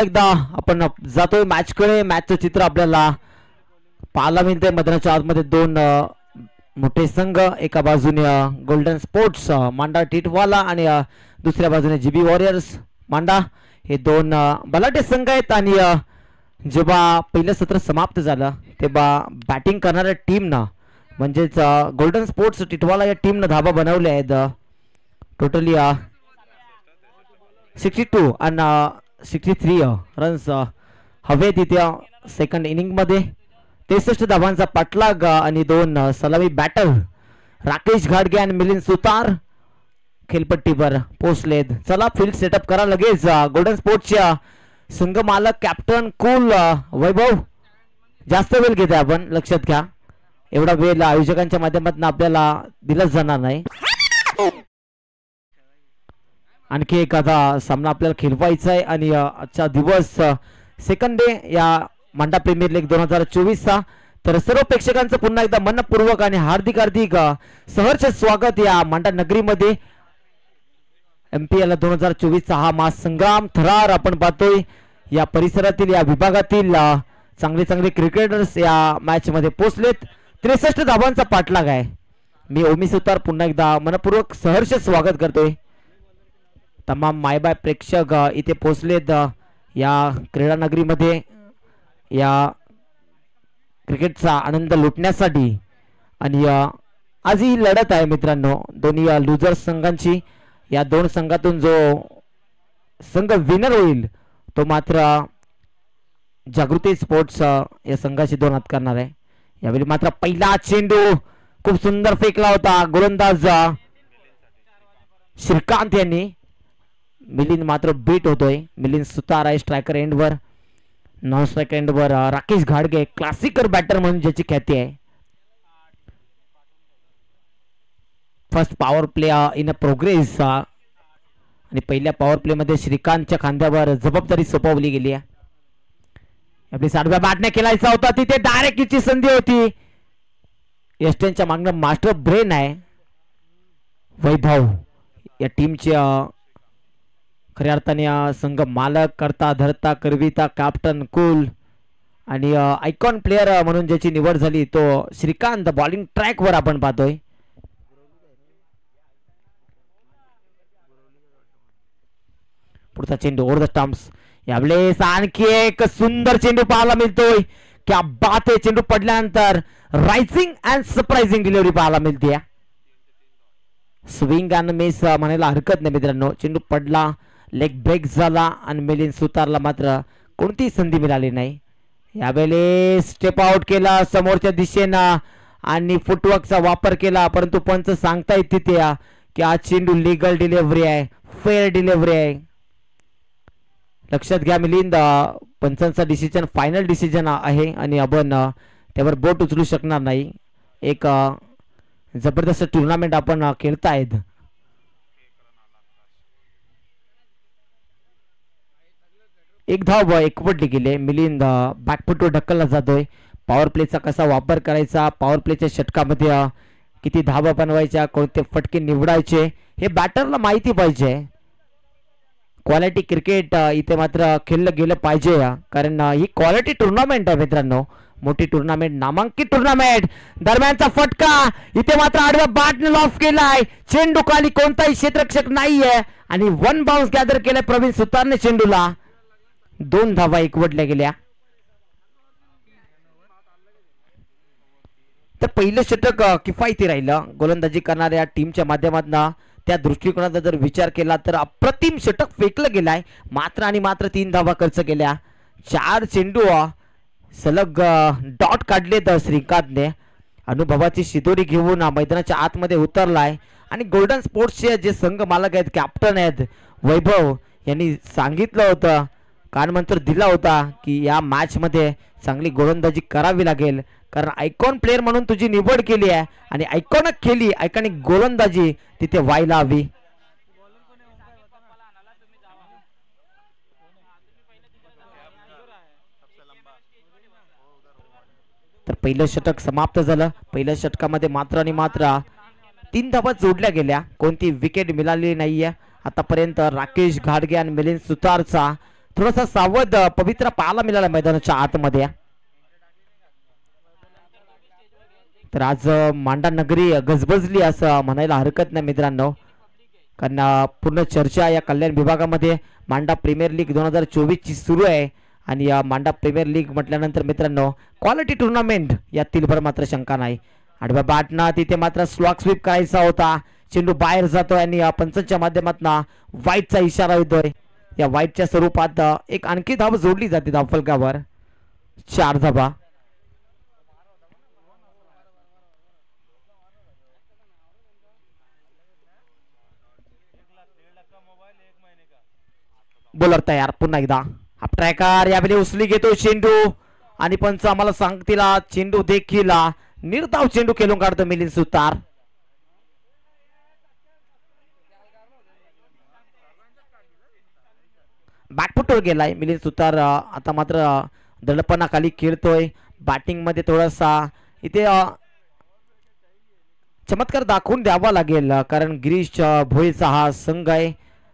एकदा आपण जातोय मॅचकडे. मॅचचं चित्र आपल्याला पाहायला मिळते. मैदानाच्या आतमध्ये दोन मोठे संघ, एका बाजूने गोल्डन स्पोर्ट्स मांडा टिटवाला आणि दुसऱ्या बाजूने जीबी वॉरियर्स मांडा. हे दोन बलाढ्य संघ आहेत. आणि जेव्हा पहिलं सत्र समाप्त झालं तेव्हा बॅटिंग करणाऱ्या टीमनं म्हणजेच गोल्डन स्पोर्ट्स टिटवाला या टीमनं धाबा बनवले आहेत. टोटली 62 आणि 63 रन्स हवे तिथे सेकंड इनिंगमध्ये. 63 धावांचा पाठलाग आणि दोन सलामी बॅटर राकेश घाडगे आणि मिलिंद सुतार खेळपट्टीवर पोहोचलेत. चला फील्ड सेटअप करा लगेच. गोल्डन स्पोर्ट्सच्या संघ मालक कॅप्टन कूल वैभव जास्त वेळ घेते आपण, लक्षात घ्या. एवढा वेळ आयोजकांच्या माध्यमातून आपल्याला दिलाच जाणार नाही. आणखी एखादा सामना आपल्याला खेळवायचा आहे. आणि आजचा दिवस सेकंड डे या मांडा प्रीमियर लीग 2024चा. तर सर्व प्रेक्षकांचं पुन्हा एकदा मनपूर्वक आणि हार्दिक हार्दिक सहर्ष स्वागत या मांडा नगरीमध्ये. MPL 2024चा हा महासंग्राम थरार आपण पाहतोय. या परिसरातील या विभागातील चांगले चांगले क्रिकेटर्स या मॅच मध्ये पोहोचलेत. 63 धावांचा पाठलाग आहे. मी ओमी सुतार पुन्हा एकदा मनपूर्वक सहर्ष स्वागत करतोय. तमाम मायबाय प्रेक्षक इथे पोहोचलेत या क्रीडा नगरीमध्ये या क्रिकेटचा आनंद लुटण्यासाठी. आणि आज ही लढत आहे मित्रांनो दोन्ही लुजर संघांची. या दोन संघातून जो संघ विनर होईल तो मात्र जागृती स्पोर्ट्स या संघाशी दोन हात करणार आहे. यावेळी मात्र पहिला चेंडू खूप सुंदर फेकला होता गोलंदाज श्रीकांत यांनी. मिलिंद मात्र बीट होतोय. मिलिंद सुतार आहे स्ट्रायकर एंडवर. नॉन स्ट्रायकर एंडवर राकेश घाडगे क्लासिकर बॅटर म्हणून ज्याची ख्याती आहे. First power play in a progress. आणि पहिल्या पॉवर प्ले मध्ये श्रीकांतच्या खांद्यावर जबाबदारी सोपवली गेली आहे. आपली साडव्या बॅटने खेळायचा होता तिथे डायरेक्ट ची संधी होती. एस्टनच्या मागणं मास्टर ब्रेन आहे वैभव या टीमचे खऱ्या अर्थाने संघ मालक करता धरता करविता कॅप्टन कूल. आणि आयकॉन प्लेअर म्हणून ज्याची निवड झाली तो श्रीकांत बॉलिंग ट्रॅक वर आपण पाहतोय. पुढचा चेंडू ओव्हर द स्टंप्स. यावेळेस आणखी एक सुंदर चेंडू पाहायला मिळतोय. क्या बात आहे. चेंडू पडल्यानंतर रायझिंग अँड सरप्राइझिंग डिलिव्हरी पाहायला मिळते. स्विंग अँड मिस म्हणायला हरकत नाही मित्रांनो. चेंडू पडला, लेग ब्रेक झाला आणि मिलिंद सुतारला मात्र कोणतीही संधी मिळाली नाही. यावेळेस स्टेप आउट केला समोरच्या दिशेनं आणि फुटवर्कचा वापर केला. परंतु पंच सांगतायत तिथे की हा चेंडू लिगल डिलिव्हरी आहे, फेअर डिलिव्हरी आहे. लक्षात घ्या मिलिंद पंचांचा डिसिजन फायनल डिसिजन आहे आणि आपण त्यावर बोट उचलू शकणार नाही. एक जबरदस्त टुर्नामेंट आपण खेळतायत. एक धाव एकवटली गेली. मिलिंद बॅकफुटवर ढकलला जातोय. पॉवर प्लेचा कसा वापर करायचा, पॉवर प्लेच्या षटकामध्ये किती धावा बनवायच्या, कोणते फटके निवडायचे हे बॅटरला माहिती पाहिजे. क्वालिटी क्रिकेट इथे मात्र खेळलं गेलं पाहिजे कारण ही क्वालिटी टुर्नामेंट आहे मित्रांनो. मोठी टुर्नामेंट, नामांकित टुर्नामेंट. दरम्यानचा फटका इथे मात्र आडव्या बॅटने लॉफ केलाय. चेंडू खाली कोणताही क्षेत्ररक्षक नाहीये आणि वन बाउन्स गॅदर केलाय प्रवीण सुतारने चेंडूला. 2 धावा एकवटल्या गेल्या. तर पहिलं षटक किफायती राहिलं. गोलंदाजी करणाऱ्या टीमच्या माध्यमातून त्या दृष्टिकोनाचा जर विचार केला तर अप्रतिम षटक फेकलं गेलाय. मात्र आणि मात्र 3 धावा खर्च केल्या. 4 चेंडू सलग डॉट काढलेत श्रीकांतने. अनुभवाची शिदोरी घेऊन मैदानाच्या आतमध्ये उतरलाय. आणि गोल्डन स्पोर्ट्सचे जे संघ मालक आहेत, कॅप्टन आहेत वैभव यांनी सांगितलं होतं, कानमंत्र दिला होता की या मॅच मध्ये चांगली गोलंदाजी करावी लागेल कारण आयकॉन प्लेअर म्हणून तुझी निवड केली आहे आणि आयकॉनिक खेळली, आयकॉनिक गोलंदाजी तिथे व्हायला हवी. तर पहिलं षटक समाप्त झालं. पहिल्या षटकामध्ये मात्र आणि मात्र 3 धावा जोडल्या गेल्या. कोणती विकेट मिळाली नाहीये आतापर्यंत. राकेश घाडगे आणि मिलिंद सुतारचा थोडासा सावध पवित्रा पाहायला मिळाला मैदानाच्या आतमध्ये. तर आज मांडा नगरी गजबजली असं म्हणायला हरकत नाही मित्रांनो, कारण पूर्ण चर्चा या कल्याण विभागामध्ये मांडा प्रीमियर लीग 2024 ची सुरू आहे. आणि या मांडा प्रीमियर लीग म्हटल्यानंतर मित्रांनो क्वालिटी टुर्नामेंट यातील भर मात्र शंका नाही. आडव्या बॅटना तिथे मात्र स्लॉक स्वीप करायचा होता. चेंडू बाहेर जातोय आणि पंचांच्या माध्यमातून वाईटचा इशारा येतोय. या वाईटच्या स्वरूपात एक आणखी धाव जोडली जाते धावफलकावर. 4 धावा. बॉलर तयार. पुन्हा एकदा हा ट्रॅकर यावेळी उचली घेतो चेंडू आणि पंच आम्हाला सांगतील चेंडू देखील निर्धाव चेंडू खेळून काढतो मिलिंद सुतार. बॅकफुटवर गेलाय मिलिंद सुतार. आता मात्र दडपणाखाली खेळतोय. बॅटिंग मध्ये थोडासा इथे चमत्कार दाखवून द्यावा लागेल, कारण गिरीश भोईचा हा संघ आहे.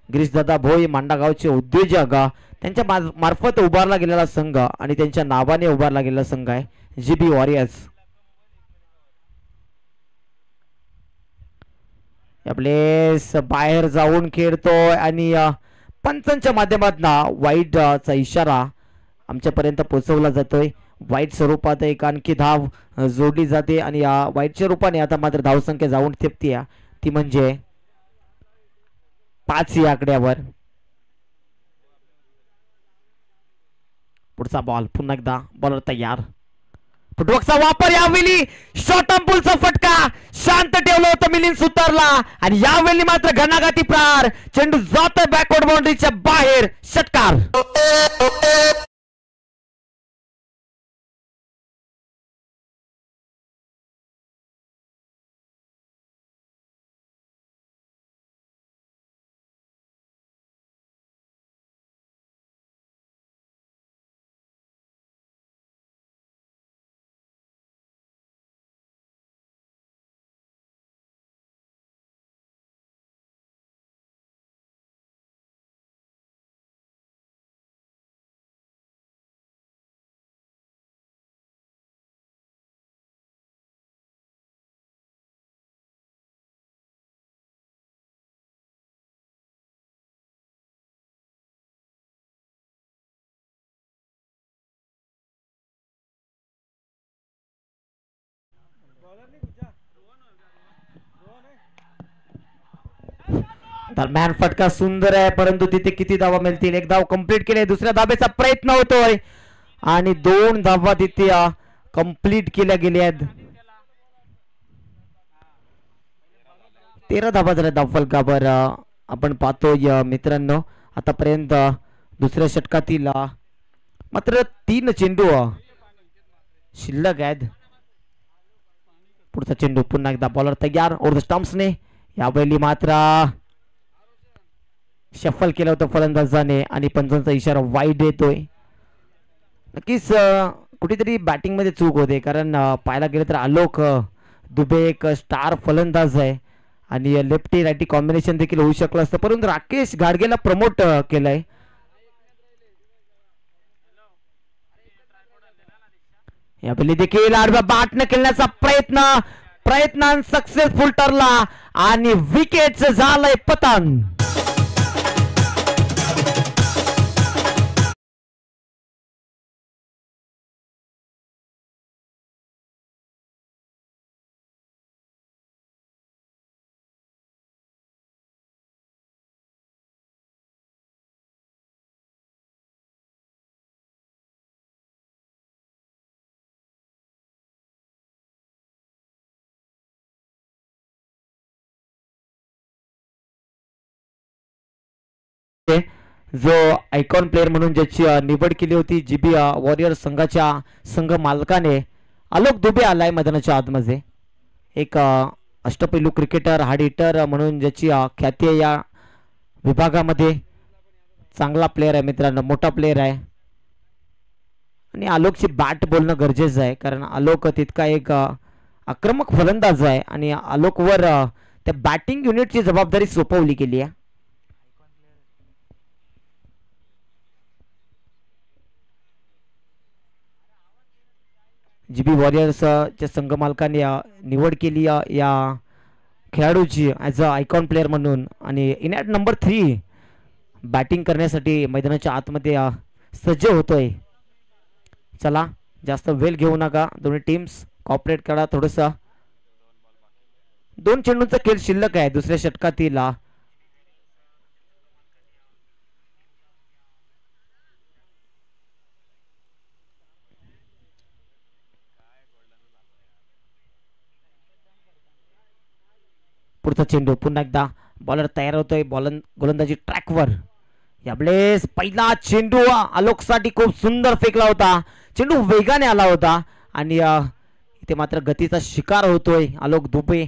गिरीश दादा भोई मांडा गावचे उद्योजक, त्यांच्या मार्फत उभारला गेलेला संघ आणि त्यांच्या नावाने उभारला गेलेला संघ आहे जीबी वॉरियर्स. प्लेस बाहेर जाऊन खेळतोय आणि पंचांच्या माध्यमातून वाईटचा इशारा आमच्यापर्यंत पोहोचवला जातोय. वाईट स्वरूपात एक आणखी धाव जोडली जाते आणि या वाईटच्या रूपाने आता मात्र धावसंख्या जाऊन ठेपते, ती म्हणजे 5 या आकड्यावर. पुढचा बॉल. पुन्हा एकदा बॉलर तयार. फुटवर्कचा वापर यावेळी शॉर्ट पुलचा फटका शांत ठेवलं होतं मिलिंद सुतारला आणि यावेळी मात्र घणाघाती प्रहार. चेंडू जातोय बॅकवर्ड बाउंड्रीच्या बाहेर. षटकार. दरम्यान फटका सुंदर आहे, परंतु तिथे किती धावा मिळतील. एक धाव कंप्लीट केले. दुसऱ्या धाब्याचा प्रयत्न होतोय आणि 2 धावा तिथे कंप्लीट केल्या गेल्या आहेत. 13 धावा झाल्या धावफलकावर. आपण पाहतोय मित्रांनो आतापर्यंत दुसऱ्या षटकातील मात्र 3 चेंडू शिल्लक आहेत. पुढचा चेंडू पुन्हा एकदा बॉलर तयार. ओव्हर द स्टंप्सने यावेळी मात्र शफल केलं होतं फलंदाजाने आणि पंचांचा इशारा वाईड येतोय. नक्कीच कुठेतरी बॅटिंग मध्ये चूक होते, कारण पाहायला गेलं तर आलोक दुबे एक स्टार फलंदाज आहे आणि लेफ्टी रायटी कॉम्बिनेशन देखील होऊ शकलं असतं, परंतु राकेश गाडगेला प्रमोट केलंय. यावेळी देखील आडव्या बॅटने खेळण्याचा प्रयत्न सक्सेसफुल ठरला आणि विकेट झालंय पतन. जो आयकॉन प्लेअर म्हणून ज्याची निवड केली होती जीबी वॉरियर संघाच्या संघ मालकाने, आलोक दुबे आलाय मैदानाच्या आतमध्ये. एक अष्टपैलू क्रिकेटर, हार्ड हिटर म्हणून ज्याची ख्याती आहे या विभागामध्ये. चांगला प्लेअर आहे मित्रांनो, मोठा प्लेअर आहे आणि आलोकची बॅट बोलणं गरजेचं आहे, कारण आलोक तितका एक आक्रमक फलंदाज आहे आणि आलोकवर त्या बॅटिंग युनिटची जबाबदारी सोपवली गेली आहे. GB वॉरियर्स च्या संघ मालकांनी निवड केली या खेळाडूची ॲज अ आयकॉन प्लेअर म्हणून आणि इन ॲट नंबर 3 बॅटिंग करण्यासाठी मैदानाच्या आतमध्ये सज्ज होतोय. चला जास्त वेळ घेऊ नका, दोन्ही टीम्स कॉपरेट करा थोडंसं. 2 चेंडूंचा खेळ शिल्लक आहे दुसऱ्या षटकातील. पुढचा चेंडू पुन्हा एकदा बॉलर तयार होतोय, गोलंदाजी ट्रॅकवर. यावेळेस पहिला चेंडू आलोकसाठी खूप सुंदर फेकला होता, चेंडू वेगाने आला होता आणि इथे मात्र गतीचा शिकार होतोय आलोक दुबे.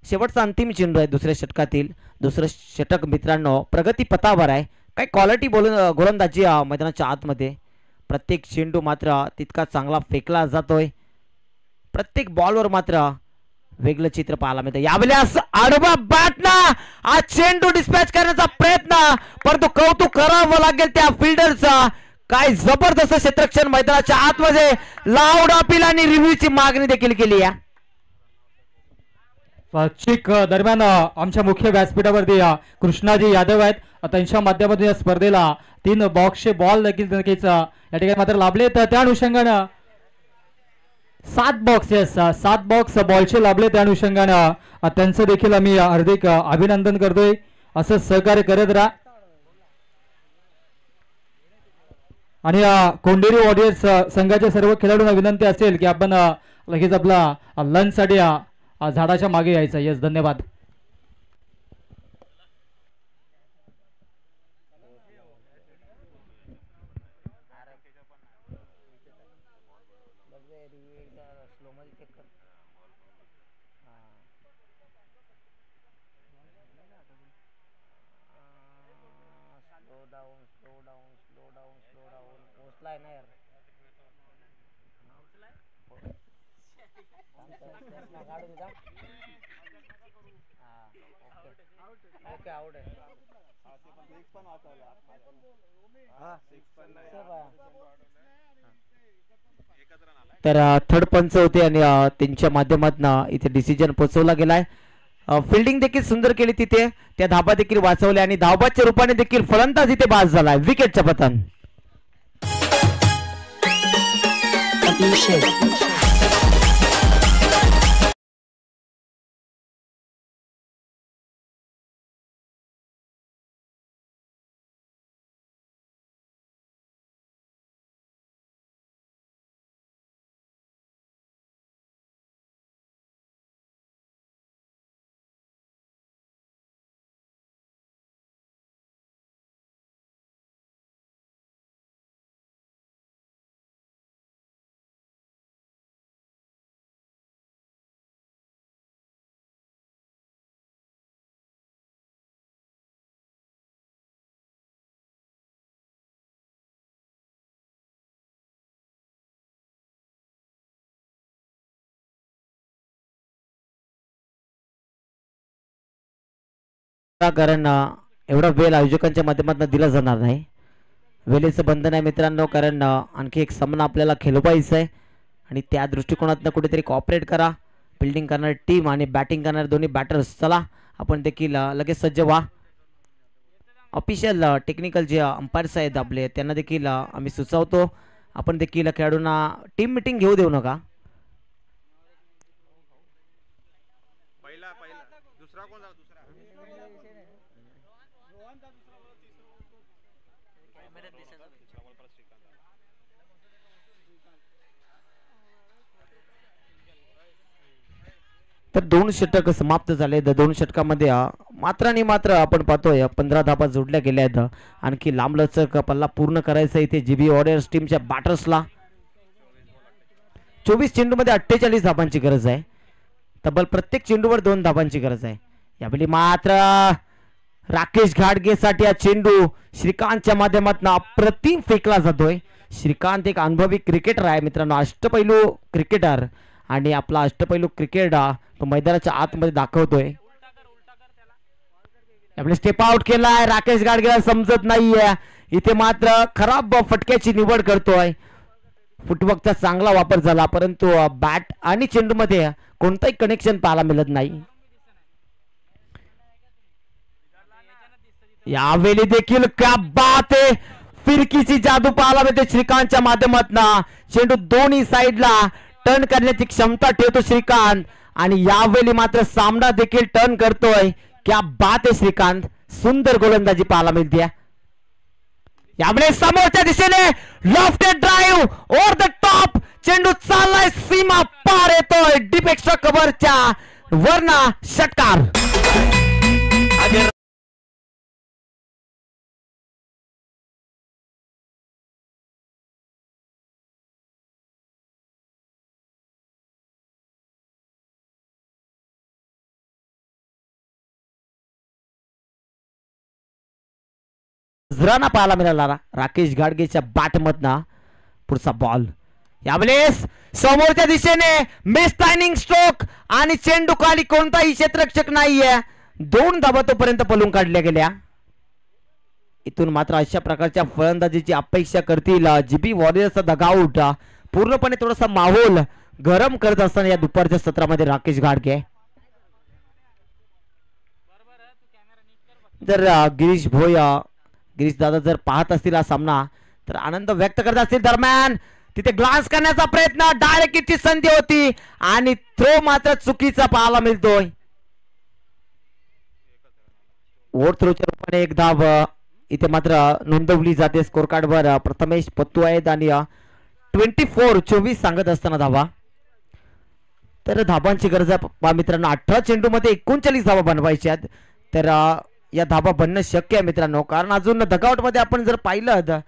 शेवटचा अंतिम चेंडू आहे दुसऱ्या षटकातील. दुसरं षटक मित्रांनो प्रगती पथावर आहे. काही क्वालिटी गोलंदाजी मैदानाच्या आतमध्ये. प्रत्येक चेंडू मात्र तितका चांगला फेकला जातोय, प्रत्येक बॉलवर मात्र वेगळं चित्र पाहायला मिळतं. यावेळेस आडवा बॅटना हा चेंडू डिस्पॅच करण्याचा प्रयत्न, परंतु कौतुक करावं लागेल त्या फिल्डरचा. काय जबरदस्त क्षेत्ररक्षण मैदानाच्या आतमध्ये. लाऊड अपील आणि रिव्ह्यूची मागणी देखील केली आहे. पाक्षिक दरम्यान आमच्या मुख्य व्यासपीठावरती कृष्णाजी यादव आहेत. त्यांच्या माध्यमातून या स्पर्धेला 3 बॉक्सचे बॉल देखील नक्कीच या ठिकाणी मात्र लाभले. तर त्या अनुषंगानं 7 बॉक्स बॉलचे लाभले. त्या अनुषंगानं त्यांचं देखील आम्ही हार्दिक अभिनंदन करतोय. असं सहकार्य करत राहा. आणि कोंडेरी वॉरियर्स संघाच्या सर्व खेळाडूंना विनंती असेल की आपण लगेच आपला लंच साठी झाडाच्या मागे यायचं. येस, धन्यवाद. तर थर्ड पंच होते आणि त्यांच्या माध्यमातून इथे डिसिजन पोहोचवला गेलाय. फिल्डिंग देखील सुंदर केली तिथे, त्या धाबा देखील वाचवल्या आणि धाबाच्या रूपाने देखील फलंदाज इथे बाद झालाय. विकेटचं पतन. कारण एवढा वेळ आयोजकांच्या माध्यमातून दिला जाणार नाही. वेळेचं बंधन आहे मित्रांनो, कारण आणखी एक सामना आपल्याला खेळवायचा आहे आणि त्या दृष्टिकोनातून कुठेतरी कॉपरेट करा. फिल्डिंग करणारी टीम आणि बॅटिंग करणारे दोन्ही बॅटर्स, चला आपण देखील लगेच सज्ज व्हा. ऑफिशियल टेक्निकल जे अंपायर्स आहेत आपले त्यांना देखील आम्ही सुचवतो आपण देखील खेळाडूंना टीम मीटिंग घेऊ देऊ नका. तर 2 षटक समाप्त झाले. 2 षटकामध्ये मात्र आणि मात्र आपण पाहतोय 15 धाबा जोडल्या गेल्या आहेत. आणखी लांबलचक पल्ला पूर्ण करायचा इथे जीबी वॉरियर्स टीमच्या बॅटर्सला. 24 चेंडूमध्ये 48 धाबांची गरज आहे. तब्बल प्रत्येक चेंडूवर 2 धाबांची गरज आहे. यावेळी मात्र राकेश घाटगेसाठी हा चेंडू श्रीकांतच्या माध्यमातून अप्रतिम फेकला जातोय. श्रीकांत एक अनुभवी क्रिकेटर आहे मित्रांनो, अष्टपैलू क्रिकेटर आणि आपला अष्टपैलू क्रिकेट तो मैदानाच्या आतमध्ये दाखवतोय. यावेळी स्टेप आउट केलाय. राकेश घाटगेला समजत नाहीये इथे मात्र खराब फटक्याची निवड करतोय. फुटवर्कचा चांगला वापर झाला, परंतु बॅट आणि चेंडू मध्ये कोणताही कनेक्शन पाहायला मिळत नाही. यावेळी देखील क्या बात आहे, फिरकीची जादू पाहायला मिळते श्रीकांतच्या माध्यमातून. चेंडू दोन्ही साईडला टर्न करण्याची क्षमता ठेवतो श्रीकांत आणि यावेळी मात्र सामना देखील टर्न करतोय. क्या बात आहे श्रीकांत, सुंदर गोलंदाजी पाहायला मिळते. यावेळी समोरच्या दिशेने lofted drive over the top, चेंडू चाललाय सीमा पार, येतोय डीप एक्स्ट्रा कव्हरच्या वरना षटकार. नजराना पाहायला मिळाला राकेश घाडगेच्या बॅट मधना. पुढचा बॉल यावेळेस समोरच्या दिशेने मिस टायमिंग स्ट्रोक आणि चेंडू खाली कोणताही क्षेत्ररक्षक नाहीये. 2 धावा तोपर्यंत पलून काढल्या गेल्या. इथून मात्र अशा प्रकारच्या फलंदाजीची अपेक्षा करतील जीबी वॉरियर्सचा दगाऊट. पूर्णपणे थोडासा माहोल गरम करत असताना या दुपारच्या सत्रामध्ये राकेश घाडगे. जर गिरीश दादा जर पाहत असतील हा सामना तर आनंद व्यक्त करत असतील. दरम्यान तिथे ग्लास करण्याचा प्रयत्न, डायरेक्ट हिटची संधी होती आणि थ्रो मात्र चुकीचा पाहायला मिळतोय. ओव्हर थ्रोच्या रूपाने एक धाव इथे मात्र नोंदवली जाते. स्कोर कार्डवर प्रथमेश पत्तू आहेत आणि 24-24 सांगत असताना धावा. तर धावांची गरज आहे मित्रांनो. 18 चेंडू मध्ये 39 धावा बनवायच्या आहेत. तर या धावा बनणं शक्य आहे मित्रांनो, कारण अजून डगआउट मध्ये आपण जर पाहिलं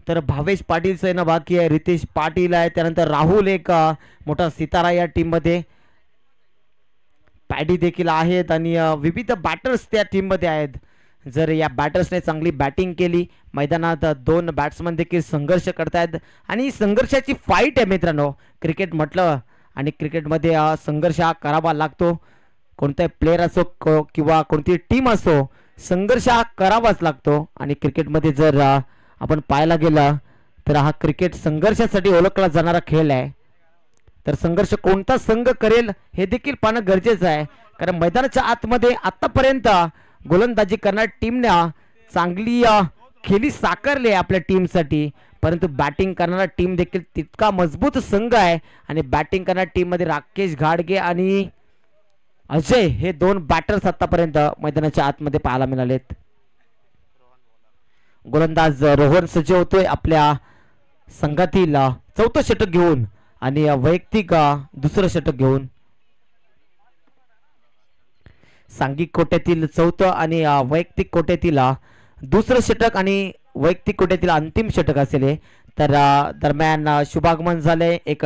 तर भावेश पाटील सेना बाकी आहे, रितेश पाटील आहे, त्यानंतर राहुल एक मोठा सितारा या टीम मध्ये, पॅडी देखील आहेत आणि विविध बॅटर्स त्या टीम मध्ये आहेत. जर या बॅटर्सने चांगली बॅटिंग केली, मैदानात 2 बॅट्समन देखील संघर्ष करतायत आणि संघर्षाची फाईट आहे मित्रांनो. क्रिकेट म्हटलं आणि क्रिकेटमध्ये संघर्ष हा करावा लागतो. कोणताही प्लेयर असो किंवा कोणती टीम असो, संघर्ष हा करावाच लागतो. आणि क्रिकेटमध्ये जर आपण पाहायला गेलं तर हा क्रिकेट संघर्षासाठी ओळखला जाणारा खेळ आहे. तर संघर्ष कोणता संघ करेल हे देखील पाहणं गरजेचं आहे, कारण मैदानाच्या आतमध्ये आतापर्यंत गोलंदाजी करणाऱ्या टीमने चांगली खेळी साकारली आहे आपल्या टीमसाठी, परंतु बॅटिंग करणारा टीम देखील तितका मजबूत संघ आहे. आणि बॅटिंग करणाऱ्या टीम मध्ये राकेश घाडगे आणि अजय हे 2 बॅटर्स आतापर्यंत मैदानाच्या आतमध्ये पाहायला मिळालेत. गोलंदाज रोहन सज्ज होतोय आपल्या संघातील 4थं षटक घेऊन आणि वैयक्तिक 2रं षटक घेऊन. सांघिक कोट्यातील 4थं आणि वैयक्तिक कोट्यातील 2रं षटक आणि वैयक्तिक कोट्यातील अंतिम षटक असेल. तर दरम्यान शुभागमन झाले एक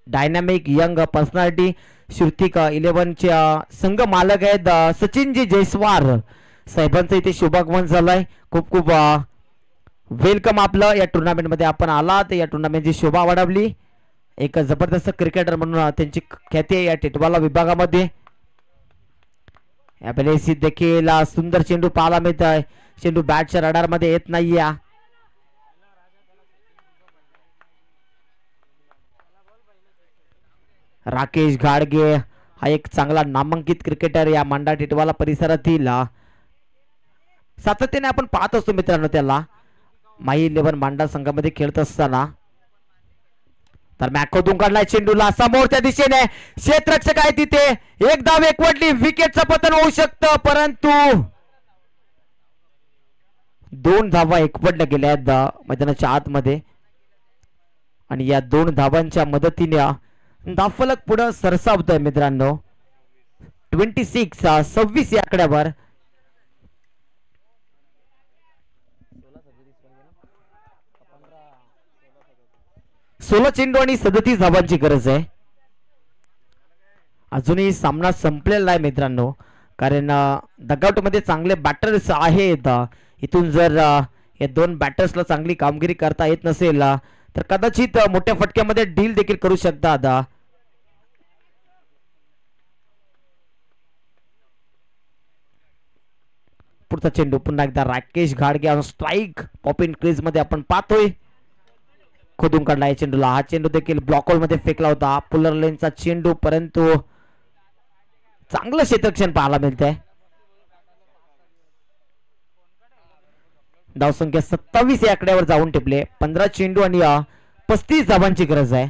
डायनामिक यंग पर्सनॅलिटी. श्रुतिक 11चे संघ मालक आहेत सचिनजी जयस्वार साहेबांचं इथे शुभागमन झालंय. खूप खूप वेलकम आपलं या टुर्नामेंट मध्ये आपण आलात. या टुर्नामेंटची शोभा वाढवली. एक जबरदस्त क्रिकेटर म्हणून त्यांची ख्याती आहे या टिटवाला विभागामध्ये. यावेळेस देखील सुंदर चेंडू पाहायला मिळत आहे. चेंडू बॅटच्या रडार मध्ये येत नाहीये. राकेश घाडगे हा एक चांगला नामांकित क्रिकेटर या मांडा टिटवाला परिसरातील. सातत्याने आपण पाहत असतो मित्रांनो त्याला माई 11 मांडा संघामध्ये खेळत असताना. तर मॅकोदून काढलाय चेंडूला समोरच्या दिशेने, क्षेत्ररक्षक आहे तिथे, एक धाव एकवटली, विकेटचं पतन होऊ शकतं, परंतु 2 धावा एकवटल्या गेल्या आहेत मैदानाच्या आतमध्ये. आणि या 2 धावांच्या मदतीने धावफलक पुढे सरसावतोय मित्रांनो. 26 या आकड्यावर. 16 चेंडू आणि 37 धावांची गरज आहे. अजूनही सामना संपलेला नाही मित्रांनो, कारण डगआउट मध्ये चांगले बॅटर्स आहेत. इथून जर या 2 बॅटर्सला चांगली कामगिरी करता येत नसेल तर कदाचित मोठ्या फटक्यामध्ये डील देखील करू शकतात. पुढचा चेंडू पुन्हा एकदा राकेश घाडगे स्ट्राईक पॉपिंग क्रीज मध्ये आपण पाहतोय. खोदून काढला आहे चेंडूला. हा चेंडू देखील ब्लॉक होल मध्ये फेकला होता. पुलर लेनचा चेंडू, परंतु चांगलं क्षेत्ररक्षण पाहायला मिळतंय. धावसंख्या 27 या आकड्यावर जाऊन टिपले. 15 चेंडू आणि 35 धावांची गरज आहे.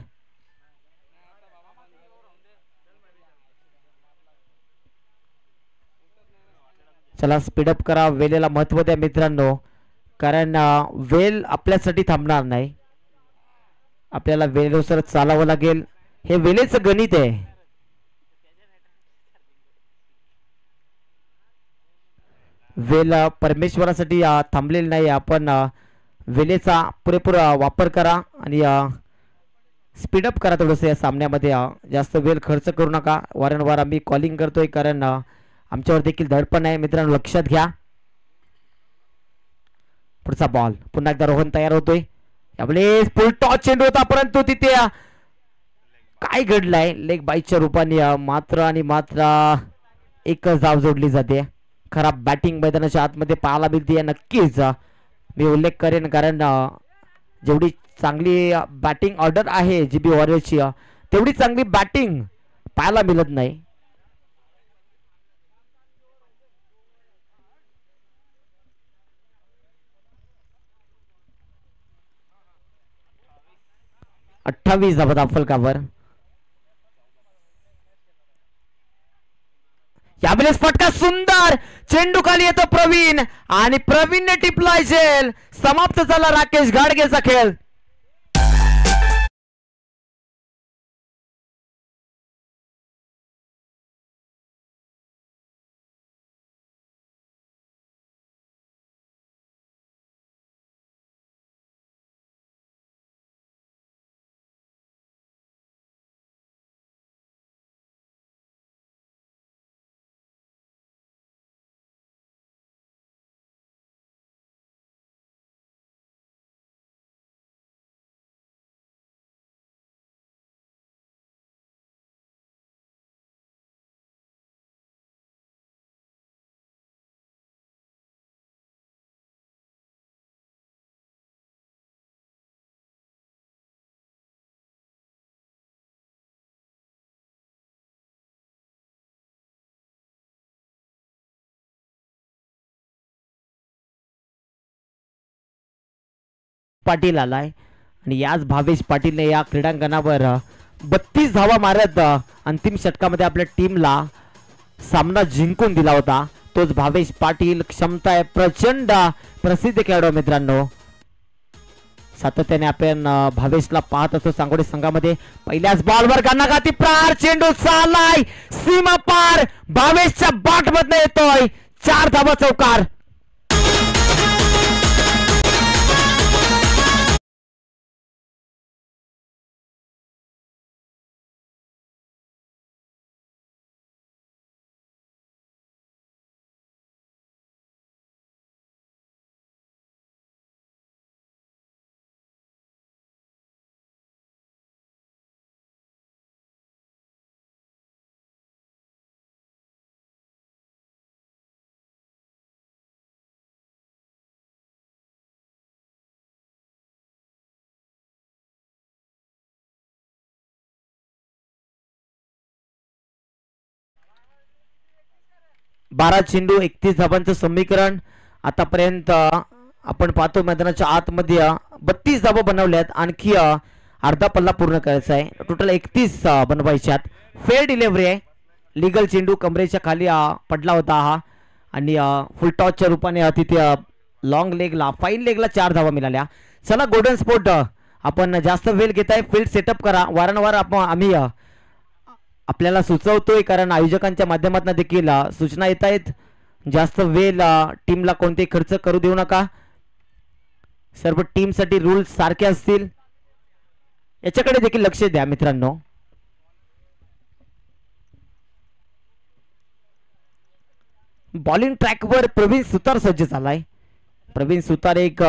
चला स्पीडअप करा, वेळेला महत्व द्या मित्रांनो, कारण वेळ आपल्यासाठी थांबणार नाही. आपल्याला वेळेनुसार चालावं लागेल. हे वेळेचं गणित आहे. वेळ परमेश्वरासाठी थांबलेली नाही. आपण वेळेचा पुरेपूर वापर करा आणि स्पीडअप करा थोडंसं या सामन्यामध्ये. जास्त वेळ खर्च करू नका. वारंवार आम्ही कॉलिंग करतोय कारण आमच्यावर देखील दडपण आहे मित्रांनो, लक्षात घ्या. पुढचा बॉल पुन्हा एकदा रोहन तयार होतोय. यावेळेस फुल टॉस चेंडू होता, परंतु तिथे काय घडलंय, लेग बाईच्या रूपाने मात्र आणि मात्र एकच धाव जोडली जाते. खराब बॅटिंग मैदानाच्या आतमध्ये पाहायला मिळते. नक्कीच मी उल्लेख करेन कारण जेवढी चांगली बॅटिंग ऑर्डर आहे GB वॉरियर्सची, तेवढी चांगली बॅटिंग पाहायला मिळत नाही. अठ्ठावीस धावा फलकावर. यावेळेस फटका सुंदर, चेंडू खाली येतो प्रवीण आणि प्रवीणने टिपलाय झेल. समाप्त झाला राकेश घाडगेचा खेळ. पाटील आलाय आणि याच भावेश पाटीलने या क्रीडांगणावर 32 धावा मारत अंतिम षटकामध्ये आपल्या टीमला सामना जिंकून दिला होता. तोच भावेश पाटील. क्षमता आहे प्रचंड, प्रसिद्ध खेळाडू मित्रांनो. सातत्याने आपण भावेशला पाहत असतो सांगोडे संघामध्ये. पहिल्याच बॉलवर गणाघाती प्रहार, चेंडू चाललाय सीमा पार, भावेशच्या बॅट मधनं येतोय 4 धावा चौकार. बारा चेंडू 31 धावांचं समीकरण. आतापर्यंत आपण पाहतो मैदानाच्या आतमध्ये 32 धावा बनवल्यात. आणखी अर्धा पल्ला पूर्ण करायचा आहे. टोटल 31 बनवायच्यात. फेअर डिलिव्हरी आहे. लीगल चेंडू कमरेच्या खाली पडला होता हा आणि फुल टॉसच्या रूपाने तिथे लॉंग लेगला, फाईन लेगला 4 धावा मिळाल्या. चला गोल्डन स्पोर्ट, आपण जास्त वेळ घेताय, फील्ड सेटअप करा. वारंवार आम्ही आपल्याला सुचवतोय कारण आयोजकांच्या माध्यमातून देखील सूचना येत आहेत. जास्त वेळ टीमला कोणते खर्च करू देऊ नका. सर्व टीमसाठी रूल सारखे असतील, याच्याकडे देखील लक्ष द्या मित्रांनो. बॉलिंग ट्रॅकवर प्रवीण सुतार सज्ज झालाय. प्रवीण सुतार एक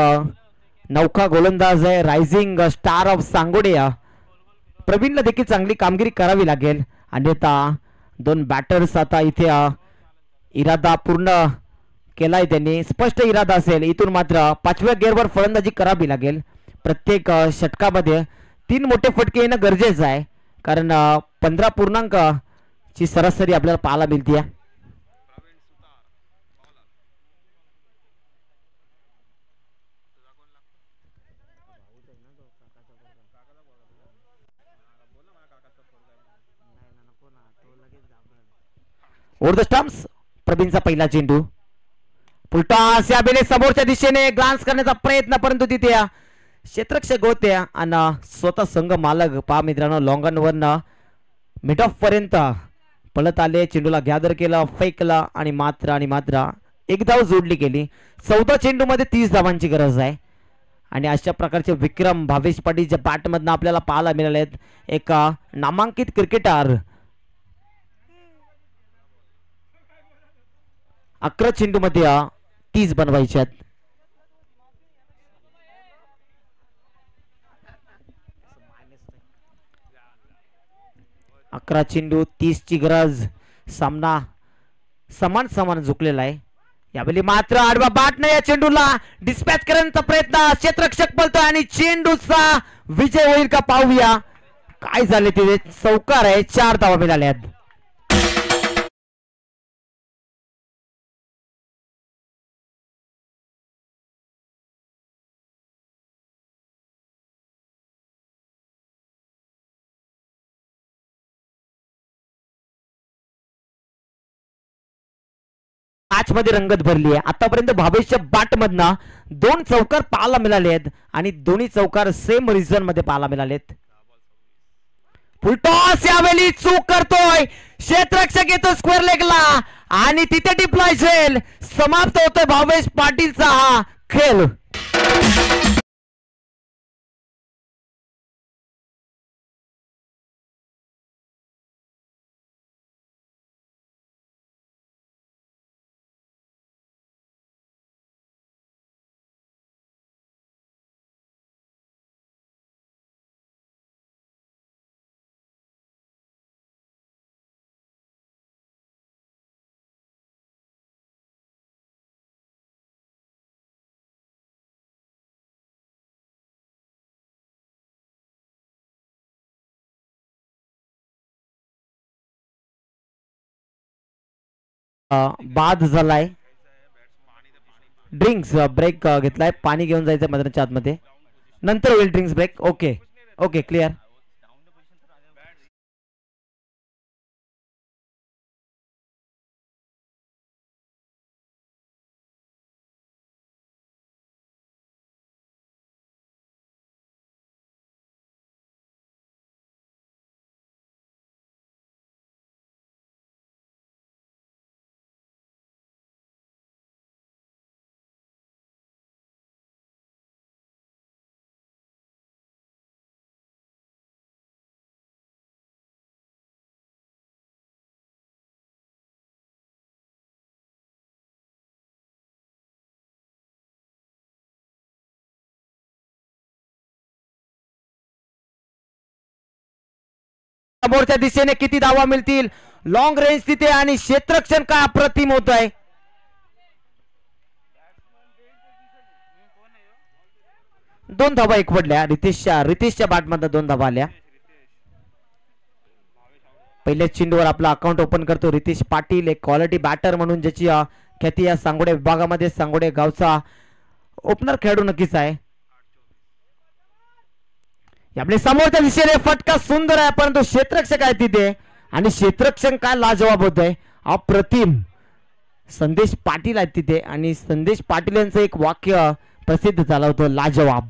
नौका गोलंदाज आहे, रायझिंग स्टार ऑफ सांगोडे. प्रवीणला देखील चांगली कामगिरी करावी लागेल, अन्यथा 2 बॅटर्स आता इथे इरादा पूर्ण केलाय त्यांनी. स्पष्ट इरादा असेल, इथून मात्र 5व्या गेअरवर फलंदाजी करावी लागेल. प्रत्येक षटकामध्ये 3 मोठे फटके येणं गरजेचं आहे, कारण 15 पूर्णांक ची सरासरी आपल्याला पाहायला मिळते. ओव्हर द स्टंप्स प्रवीणचा पहिला चेंडू. फुलटॉस या बेले समोरच्या दिशेने ग्लान्स करण्याचा प्रयत्न, परंतु तिथे क्षेत्ररक्षक होते आणि स्वतः संघ मालक पहा मित्रांनो लॉंगन वन मिड ऑफ पर्यंत पळत आले. चेंडूला गॅदर केलं, फेकला आणि मात्र एक धाव जोडली गेली. 14 चेंडू मध्ये 30 धावांची गरज आहे आणि अशा प्रकारचे विक्रम भावेश पाटीलच्या बॅटमधनं आपल्याला पाहायला मिळाले आहेत. एक नामांकित क्रिकेटर 11 चेंडू मध्ये 30 बनवायचे आहेत. अकरा चेंडू 30 ची गरज. सामना समान झुकलेला आहे. यावेळी मात्र आडवा बाटनं या चेंडूला डिस्पॅच करण्याचा प्रयत्न, क्षेत्ररक्षक पळतोय आणि चेंडूचा विजय होईल का पाहूया. काय झाले तिथे, चौकार आहे. 4 धावा मिळाल्यात. मॅच मध्ये रंगत भरली आहे. आतापर्यंत भावेशच्या बॅट मधनं 2 चौकार पाहायला मिळाले आहेत आणि दोन्ही चौकार सेम रिझन मध्ये पाहायला मिळालेत. फुलटॉस यावेळी चूक करतोय, क्षेत्ररक्षक येतो स्क्वेअर लेगला आणि तिथे डिप्लॉय झेल. समाप्त होतोय भावेश पाटीलचा हा खेळ. बाद झालाय. ड्रिंक्स ब्रेक घेतलाय, पाणी घेऊन जायचं मैदानाच्या आतमध्ये, नंतर होईल drinks break. Okay okay clear. समोरच्या दिशेने किती धावा मिळतील, लॉंग रेंज तिथे आणि क्षेत्ररक्षण काय अप्रतिम होत आहे. दोन धावा एक पडल्या. रितेशच्या बॅटमध्ये 2 धावा आल्या. पहिल्या चेंडूवर आपला अकाउंट ओपन करतो रितेश पाटील, एक क्वालिटी बॅटर म्हणून ज्याची ख्याती या सांगोडे विभागामध्ये, सांगोडे गावचा ओपनर खेळाडू नक्कीच आहे. आपल्या समोरच्या दिशेने फटका सुंदर आहे, परंतु क्षेत्ररक्षक आहे तिथे आणि क्षेत्ररक्षण काय लाजवाब होत आहे, अप्रतिम. संदेश पाटील आहेत तिथे आणि संदेश पाटील यांचं एक वाक्य प्रसिद्ध झालं होतं, लाजवाब.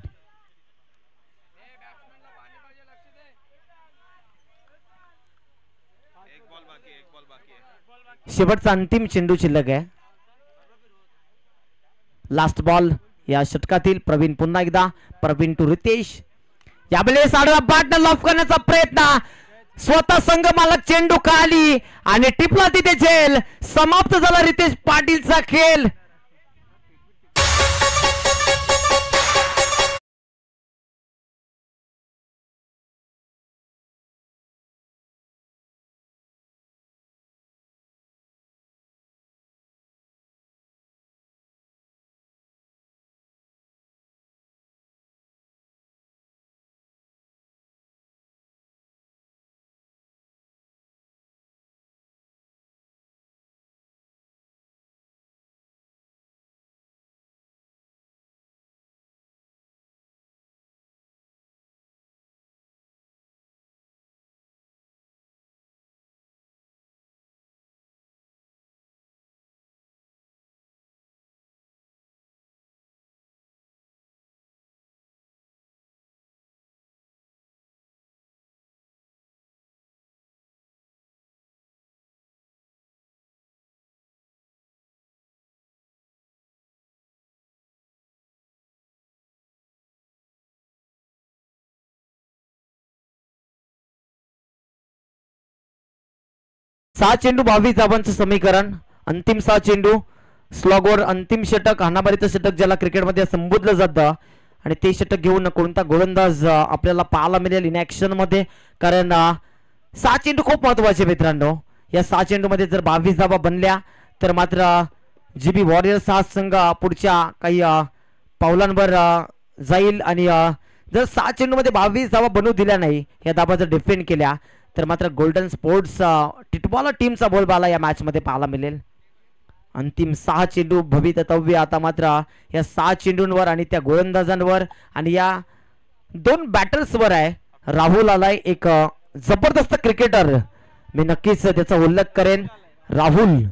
शेवटचा अंतिम चेंडू शिल्लक आहे. लास्ट बॉल या षटकातील. प्रवीण पुन्हा एकदा, प्रवीण टू रितेश. यावेळेस आडवा बॅटनं लॉफ करण्याचा प्रयत्न, स्वतः संघ मालक चेंडू खाली आणि टिपला तिथे झेल. समाप्त झाला रितेश पाटीलचा खेळ. 6 चेंडू 22 धावांचं समीकरण, अंतिम 6 चेंडू स्लॉगवर अंतिम षटक, हाणामारीचं षटक ज्याला क्रिकेटमध्ये संबोधलं जातं, आणि ते षटक घेऊन कोणता गोलंदाज आपल्याला पाहायला मिळेल इन ऍक्शन मध्ये. कारण 6 चेंडू खूप महत्वाचे मित्रांनो. या 6 चेंडूमध्ये जर 22 धावा बनल्या तर मात्र GB वॉरियर्स हा संघ पुढच्या काही पावलांवर जाईल, आणि जर 6 चेंडूमध्ये 22 धावा बनवू दिल्या नाही, या धावा जर डिफेंड केल्या तर मात्र गोल्डन स्पोर्ट्स टिटवाला टीमचा बोलबाला या मॅच मध्ये पाहायला मिळेल. अंतिम 6 चेंडू भवितव्य आता मात्र या 6 चेंडूंवर आणि त्या गोलंदाजांवर आणि या 2 बॅटर्सवर आहे. राहुल आलाय, एक जबरदस्त क्रिकेटर, मी नक्कीच त्याचा उल्लेख करेन. राहुल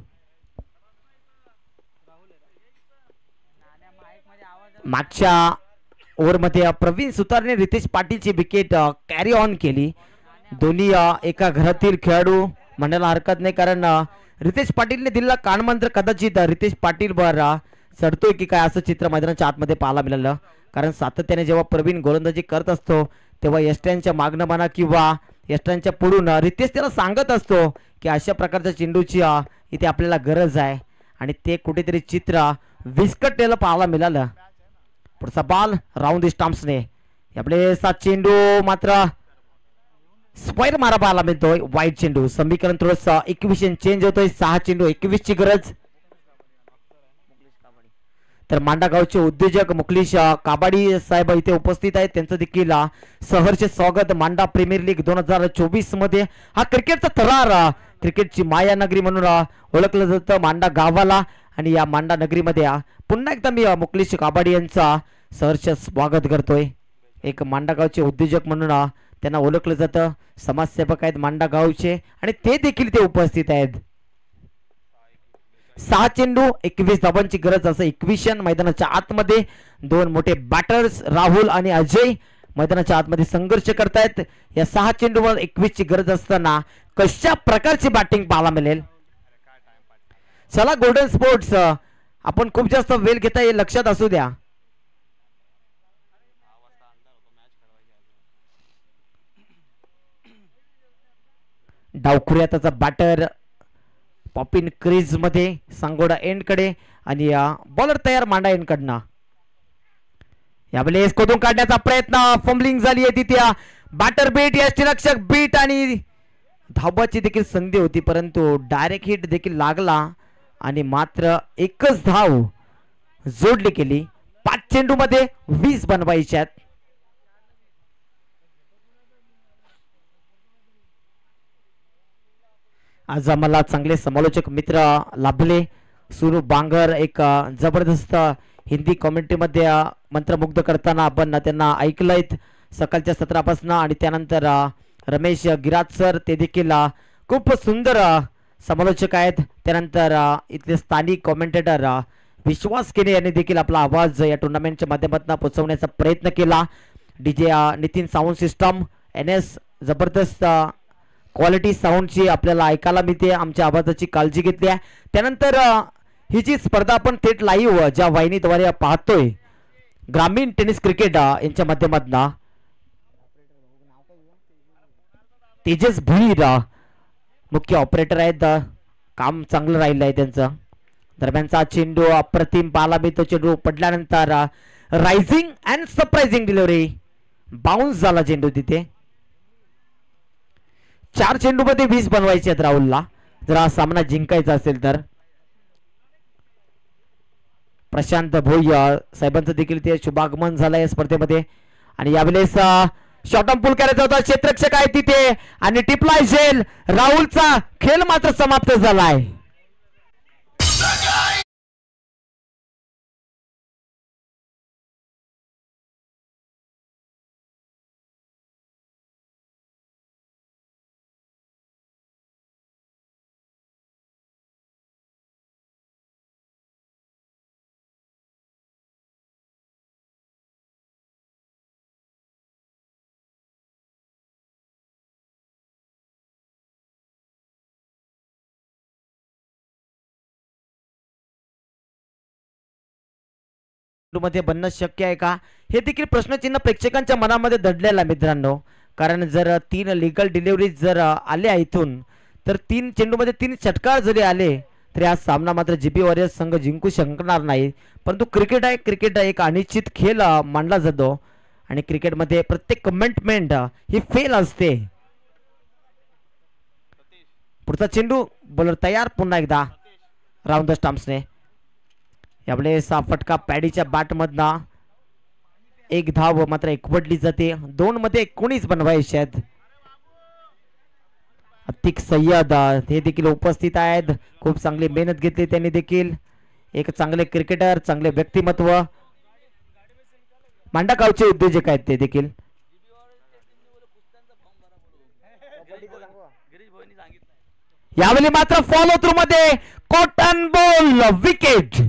मागच्या ओव्हरमध्ये प्रवीण सुतारने रितेश पाटीलची विकेट कॅरी ऑन केली. दोन्ही एका घरातील खेळाडू म्हणायला हरकत नाही, कारण रितेश पाटीलने दिलेला कानमंत्र कदाचित रितेश पाटील वर चढतोय की काय असं चित्र मैदानाच्या आतमध्ये पाहायला मिळालं. कारण सातत्याने जेव्हा प्रवीण गोलंदाजी करत असतो तेव्हा यष्ट्यांच्या मागणं म्हणा किंवा यष्ट्यांच्या पुढून रितेश त्याला सांगत असतो की अशा प्रकारच्या चेंडूची इथे आपल्याला गरज आहे, आणि ते कुठेतरी चित्र विस्कटलेलं पाहायला मिळालं. पुढचा बॉल राऊंड दी स्टंप्सने आपले 7 चेंडू मात्र स्क्वायर मारा पाहायला मिळतोय. वाईट चेंडू, समीकरण थोडंसं इक्वेशन चेंज होतोय. 6 चेंडू 21 ची गरज. तर मांडा गावचे उद्योजक मुकलीश काबाडी साहेब इथे उपस्थित आहेत, त्यांचं देखील सहर्ष स्वागत. मांडा प्रीमियर लीग 2024 मध्ये हा क्रिकेटचा थरार, क्रिकेटची माया नगरी म्हणून ओळखलं जातं मांडा गावाला, आणि या मांडा नगरीमध्ये पुन्हा एकदा मी मुकलीश काबाडी यांचा सहर्ष स्वागत करतोय. एक मांडा गावचे उद्योजक म्हणून त्यांना ओळखलं जातं, समाजसेवक आहेत मांडा गावचे, आणि ते देखील ते उपस्थित आहेत. 6 चेंडू 21 धावांची गरज, असं इक्वेशन. मैदानाच्या आतमध्ये 2 मोठे बॅटर्स राहुल आणि अजय मैदानाच्या आतमध्ये संघर्ष करतायत. या 6 चेंडूवर 21 ची गरज असताना कशा प्रकारची बॅटिंग पाहायला मिळेल. चला गोल्डन स्पोर्ट्स, आपण खूप जास्त वेळ घेता हे लक्षात असू द्या. डावखुऱ्या त्याचा बॅटर पॉपिन क्रीज मध्ये सांगोडा एंड कडे, आणि बॉलर तयार मांडा एंड कडनं. यावेळेस खोदून काढण्याचा प्रयत्न, फंबलिंग झाली आहे तिथे. बॅटर बीट, यष्टीरक्षक बीट, आणि धावाची देखील संधी होती परंतु डायरेक्ट हिट देखील लागला, आणि मात्र एकच धाव जोडली गेली. 5 चेंडू मध्ये 20 बनवायच्यात. आज आम्हाला चांगले समालोचक मित्र लाभले. सुरू बांगर एक जबरदस्त हिंदी कॉमेंट्रीमध्ये मंत्रमुग्ध करताना आपण त्यांना ऐकलंय सकाळच्या सत्रापासून, आणि त्यानंतर रमेश गिरात सर ते देखील खूप सुंदर समालोचक आहेत. त्यानंतर इथले स्थानिक कॉमेंटेटर विश्वास केने यांनी देखील आपला आवाज या टुर्नामेंटच्या माध्यमातून पोहोचवण्याचा प्रयत्न केला. DJ Nitin sound system NS जबरदस्त क्वालिटी साऊंडची आपल्याला ऐकायला मिळते, आमच्या आवाजाची काळजी घेतली आहे. त्यानंतर ही जी स्पर्धा आपण थेट लाईव्ह ज्या वाहिनीद्वारे पाहतोय ग्रामीण टेनिस क्रिकेट यांच्या माध्यमातून, तेजस भुईर मुख्य ऑपरेटर आहेत, काम चांगलं राहिलं आहे त्यांचं. दरम्यानचा चेंडू अप्रतिम पाहायला मिळतो. चेंडू पडल्यानंतर rising and surprising delivery, bounce झाला चेंडू तिथे. 4 चेंडू मध्ये 20 बनवायचे आहेत राहुलला जर हा सामना जिंकायचा असेल तर. प्रशांत भोई साहेबांचं देखील ते शुभागमन झालं या स्पर्धेमध्ये, आणि यावेळेस शॉर्ट ऑन पुल करायचा होता. क्षेत्ररक्षक आहे तिथे आणि टिपलाय झेल. राहुलचा खेळ मात्र समाप्त झालाय. मध्ये बनणं शक्य आहे का हे देखील प्रश्नचिन्ह प्रेक्षकांच्या मनामध्ये दडलेला मित्रांनो. कारण जर 3 लीगल डिलिव्हरीज जर आल्या इथून तर 3 चेंडूमध्ये 3 षटकार जरी आले तरी हा सामना मात्र जीपी वॉरियर्स संघ जिंकू शकणार नाही. परंतु क्रिकेट आहे, क्रिकेट एक अनिश्चित खेळ मानला जातो आणि क्रिकेटमध्ये प्रत्येक कमिटमेंट ही फेल असते. पुढचा चेंडू बॉलर तयार पुन्हा एकदा राऊंड द स्टंप्सने. यावेळेस फटका पॅडीच्या बॅटमधना 1 धाव मात्र एकवटली जाते. 2 मध्ये 19 बनवायचे आहेत. अतिक सय्यद हे देखील उपस्थित आहेत. खूप चांगली मेहनत घेतली त्यांनी देखील. एक चांगले क्रिकेटर, चांगले व्यक्तिमत्व, मांडा गावचे उद्योजक आहेत ते देखील. यावेळी मात्र फॉलो थ्रू मध्ये कॉटन बॉल विकेट.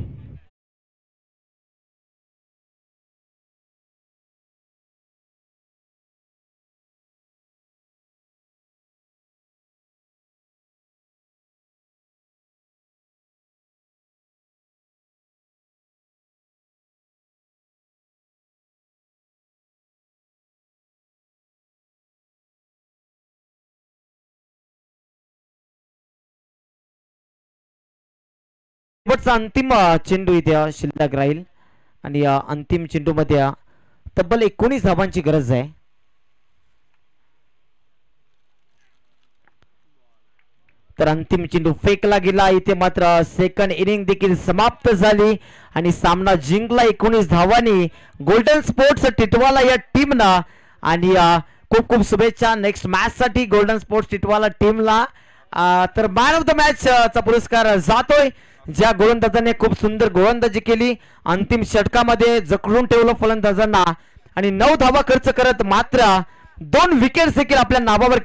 अंतिम चेंडू इथे शिल्लक राहील आणि अंतिम चेंडू मध्ये तब्बल 19 धावांची गरज आहे. तर अंतिम चेंडू फेकला गेला. इथे मात्र सेकंड इनिंग देखील समाप्त झाली आणि सामना जिंकला 19 धावांनी गोल्डन स्पोर्ट्स टिटवाला या टीमनं. आणि खूप खूप शुभेच्छा नेक्स्ट मॅच साठी गोल्डन स्पोर्ट्स टिटवाला टीमला. तर मॅन ऑफ द मॅच चा पुरस्कार जातोय ज्या गोलंदाजाने खूप सुंदर गोलंदाजी केली, अंतिम षटकामध्ये जखडून ठेवलं फलंदाजांना आणि 9 धावा खर्च करत मात्र 2 विकेट्स देखील आपल्या नावावर